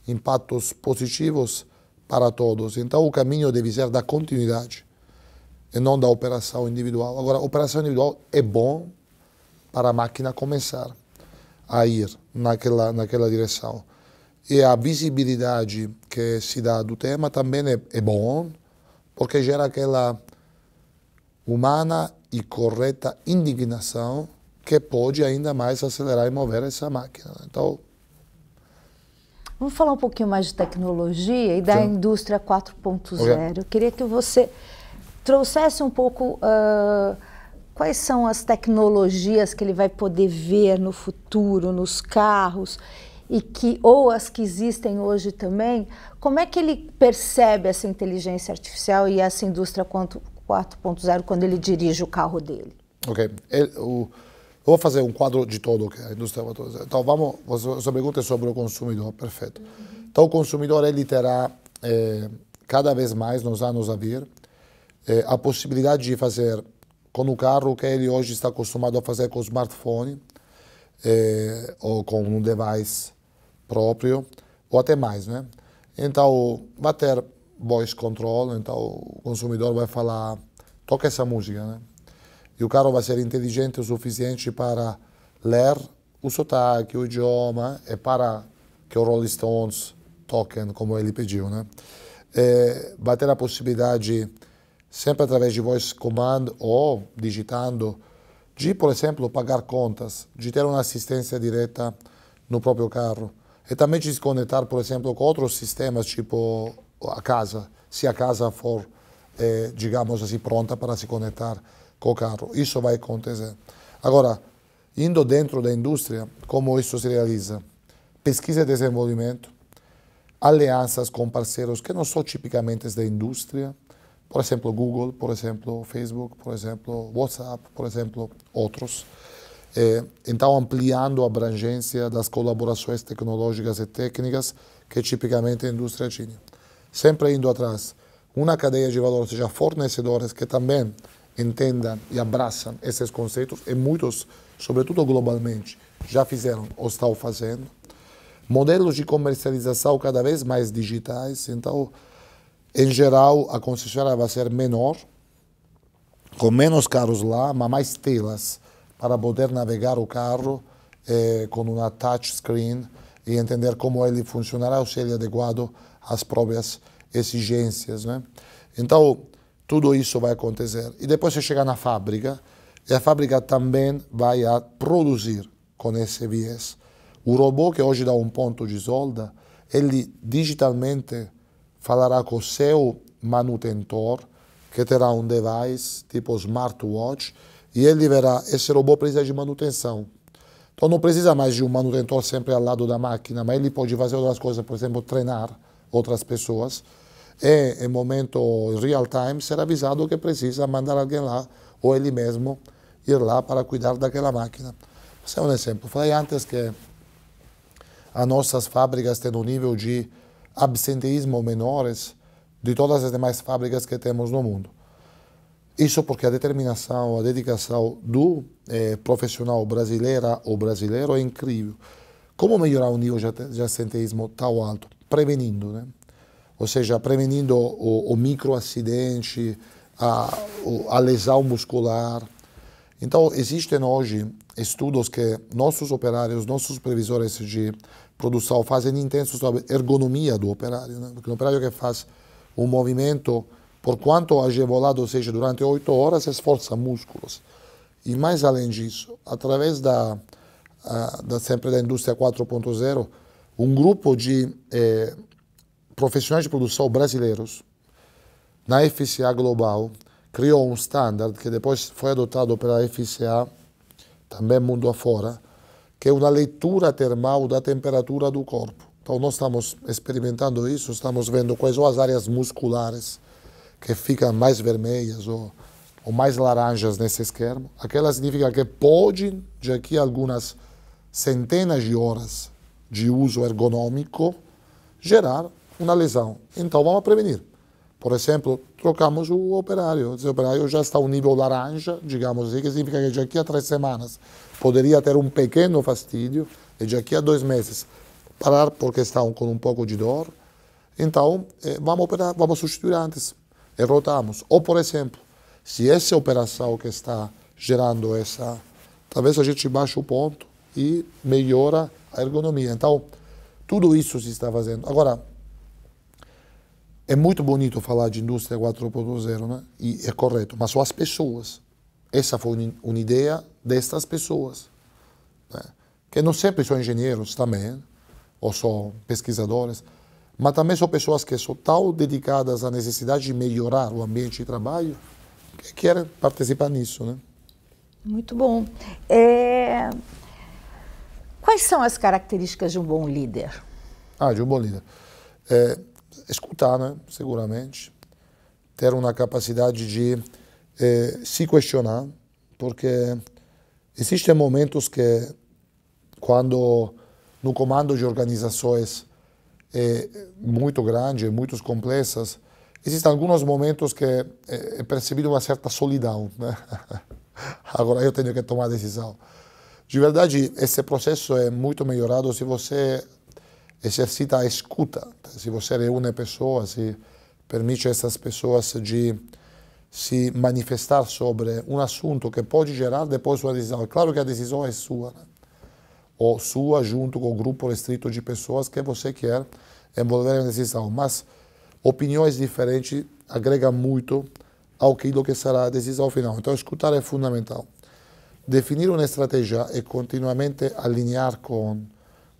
impactos positivos para todos. Então, o caminho deve ser da continuidade e não da operação individual. Agora, a operação individual é bom para a máquina começar a ir naquela direção. E a visibilidade que se dá do tema também é bom, porque gera aquela humana e correta indignação que pode ainda mais acelerar e mover essa máquina. Então, vamos falar um pouquinho mais de tecnologia e da indústria 4.0. Okay. Eu queria que você trouxesse um pouco quais são as tecnologias que ele vai poder ver no futuro, nos carros, ou as que existem hoje também. Como é que ele percebe essa inteligência artificial e essa indústria 4.0 quando ele dirige o carro dele? Ok. Eu vou fazer um quadro de todo que é a indústria 4.0. Então, sua pergunta é sobre o consumidor, perfeito. Então, o consumidor, ele terá cada vez mais, nos anos a vir, a possibilidade de fazer com o carro que ele hoje está acostumado a fazer com o smartphone, ou com um device próprio, ou até mais, né? Então, vai ter voice control, então o consumidor vai falar, toca essa música, né? E o carro vai ser inteligente o suficiente para ler o sotaque, o idioma, e para que os Rolling Stones toquem como ele pediu, né? Vai ter a possibilidade, sempre através de voice command ou digitando, de, por exemplo, pagar contas, de ter uma assistência direta no próprio carro. E também de se conectar, por exemplo, com outros sistemas, tipo a casa, se a casa for, digamos assim, pronta para se conectar com o carro. Isso vai acontecer. Agora, indo dentro da indústria, como isso se realiza? Pesquisa e desenvolvimento, alianças com parceiros que não são tipicamente da indústria, por exemplo, Google, por exemplo, Facebook, por exemplo, WhatsApp, por exemplo, outros. Então, ampliando a abrangência das colaborações tecnológicas e técnicas que tipicamente a indústria tinha. Sempre indo atrás. Uma cadeia de valor, ou seja, fornecedores que também entendam e abraçam esses conceitos, e muitos, sobretudo globalmente, já fizeram ou estão fazendo. Modelos de comercialização cada vez mais digitais. Então, em geral, a concessionária vai ser menor, com menos carros lá, mas mais telas para poder navegar o carro com uma touchscreen e entender como ele funcionará, ou se ele é adequado às próprias exigências, né? Então, tudo isso vai acontecer. E depois você chega na fábrica, e a fábrica também vai a produzir com esse viés. O robô que hoje dá um ponto de solda, ele digitalmente falará com o seu manutentor, que terá um device tipo smartwatch, e ele verá, esse robô precisa de manutenção. Então não precisa mais de um manutentor sempre ao lado da máquina, mas ele pode fazer outras coisas, por exemplo, treinar outras pessoas. E em momento real time ser avisado que precisa mandar alguém lá, ou ele mesmo ir lá para cuidar daquela máquina. Esse é um exemplo. Falei antes que as nossas fábricas têm um nível de absenteísmo menores de todas as demais fábricas que temos no mundo. Isso porque a determinação, a dedicação do profissional brasileira ou brasileiro é incrível. Como melhorar o nível de absenteísmo tão alto? Prevenindo, né? Ou seja, prevenindo o microacidente, a lesão muscular, Então, existem hoje estudos que nossos operários, nossos supervisores de produção fazem intensos sobre ergonomia do operário, né? Porque o operário que faz um movimento, por quanto agevolado seja durante 8 horas, esforça músculos. E mais além disso, através sempre da indústria 4.0, um grupo de profissionais de produção brasileiros, na FCA Global, criou um standard que depois foi adotado pela FCA, também mundo afora, que é uma leitura termal da temperatura do corpo. Então nós estamos experimentando isso, estamos vendo quais são as áreas musculares que ficam mais vermelhas ou mais laranjas nesse esquema. Aquela significa que pode, daqui a algumas centenas de horas de uso ergonômico, gerar uma lesão. Então vamos prevenir. Por exemplo, trocamos o operário. Esse operário já está a um nível laranja, digamos assim, que significa que daqui a 3 semanas poderia ter um pequeno fastídio e daqui a 2 meses parar porque estão com um pouco de dor. Então, vamos operar, vamos substituir antes e rotamos. Ou, por exemplo, se essa operação que está gerando essa, talvez a gente baixe o ponto e melhora a ergonomia. Então, tudo isso se está fazendo. Agora, é muito bonito falar de indústria 4.0, né? E é correto, mas são as pessoas. Essa foi uma ideia destas pessoas, né? Que não sempre são engenheiros também, ou são pesquisadores, mas também são pessoas que são tão dedicadas à necessidade de melhorar o ambiente de trabalho que querem participar nisso, né? Muito bom. Quais são as características de um bom líder? De um bom líder. Escutar, né? Seguramente. Ter uma capacidade de se questionar, porque existem momentos que, quando no comando de organizações muito grandes, muito complexas, existem alguns momentos que é percebido uma certa solidão, né? Agora eu tenho que tomar a decisão. De verdade, esse processo é muito melhorado se você exercita a escuta, se você reúne pessoas, se permite a essas pessoas de se manifestar sobre um assunto que pode gerar depois sua decisão. É claro que a decisão é sua, né? Ou sua junto com o grupo restrito de pessoas que você quer envolver na decisão, mas opiniões diferentes agregam muito àquilo que será a decisão final. Então, escutar é fundamental. Definir uma estratégia e continuamente alinhar com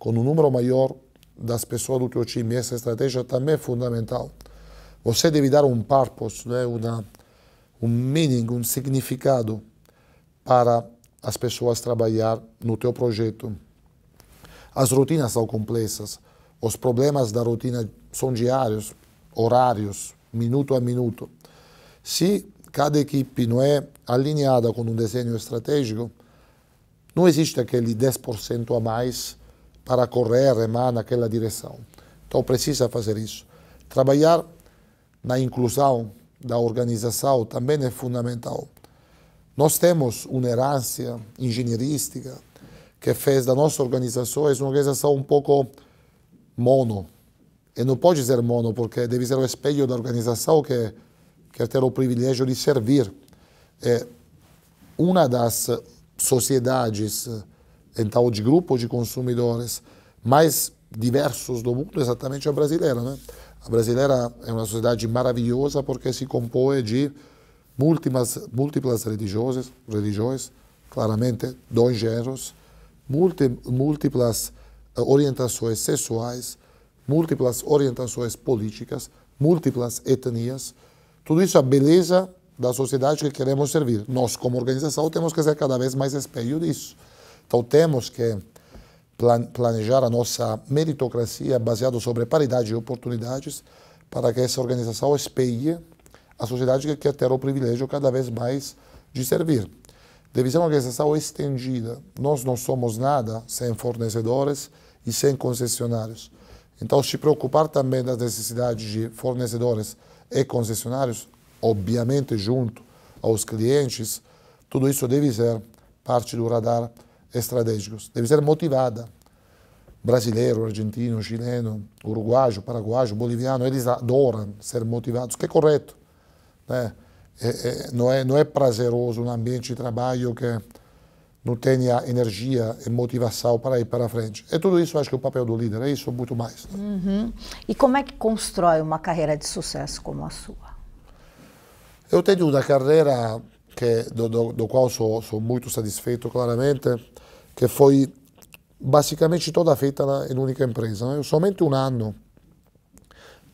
um número maior das pessoas do teu time, essa estratégia também é fundamental. Você deve dar um purpose, né? Um meaning, um significado para as pessoas trabalhar no teu projeto. As rotinas são complexas, os problemas da rotina são diários, horários, minuto a minuto. Se cada equipe não é alinhada com um desenho estratégico, não existe aquele 10% a mais para correr, remar naquela direção. Então precisa fazer isso. Trabalhar na inclusão da organização também é fundamental. Nós temos uma herança engenheirística que fez da nossa organização uma organização um pouco mono. E não pode ser mono, porque deve ser o espelho da organização que quer ter o privilégio de servir. Uma das sociedades, então, de grupos de consumidores mais diversos do mundo, exatamente a brasileira, né? A brasileira é uma sociedade maravilhosa porque se compõe de múltiplas religiões, claramente, 2 gêneros, múltiplas orientações sexuais, múltiplas orientações políticas, múltiplas etnias. Tudo isso é a beleza da sociedade que queremos servir. Nós, como organização, temos que ser cada vez mais espelho disso. Então, temos que planejar a nossa meritocracia baseada sobre paridade de oportunidades para que essa organização espelhe a sociedade que quer ter o privilégio cada vez mais de servir. Deve ser uma organização estendida. Nós não somos nada sem fornecedores e sem concessionários. Então, se preocupar também das necessidades de fornecedores e concessionários, obviamente junto aos clientes, tudo isso deve ser parte do radar estratégico. Deve ser motivada. Brasileiro, argentino, chileno, uruguaio, paraguaio, boliviano, eles adoram ser motivados, que é correto, né? não é prazeroso um ambiente de trabalho que não tenha energia e motivação para ir para frente. E tudo isso acho que é o papel do líder, é isso muito mais. Uhum. E como é que constrói uma carreira de sucesso como a sua? Eu tenho uma carreira do qual sou muito satisfeito, claramente, que foi basicamente toda feita em única empresa. Eu somente um ano,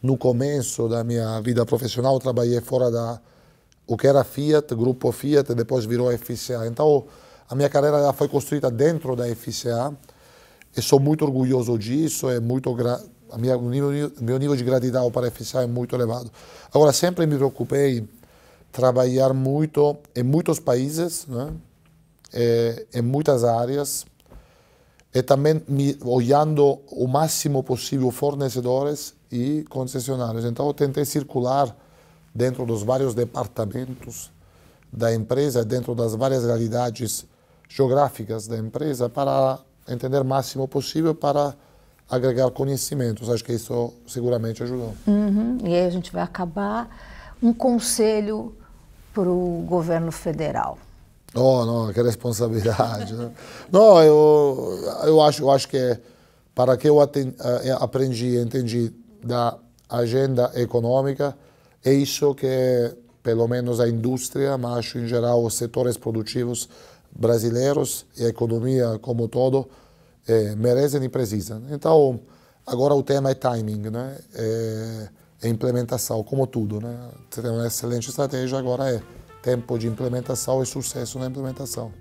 no começo da minha vida profissional, trabalhei fora o que era Fiat, grupo Fiat, e depois virou FCA. Então, a minha carreira já foi construída dentro da FCA e sou muito orgulhoso disso, meu nível de gratidão para a FCA é muito elevado. Agora, sempre me preocupei trabalhar muito em muitos países, né? Em muitas áreas, e também olhando o máximo possível fornecedores e concessionários. Então, eu tentei circular dentro dos vários departamentos da empresa, dentro das várias realidades geográficas da empresa, para entender o máximo possível, para agregar conhecimentos. Acho que isso seguramente ajudou. Uhum. E aí a gente vai acabar. Um conselho para o governo federal. Oh, não, que responsabilidade. Né? Não, eu acho que para que eu aprendi e entendi da agenda econômica, é isso que, pelo menos a indústria, mas acho em geral os setores produtivos brasileiros e a economia como todo, merecem e precisam. Então, agora o tema é timing, né? É implementação, como tudo, né? Você tem uma excelente estratégia, agora é tempo de implementação e sucesso na implementação.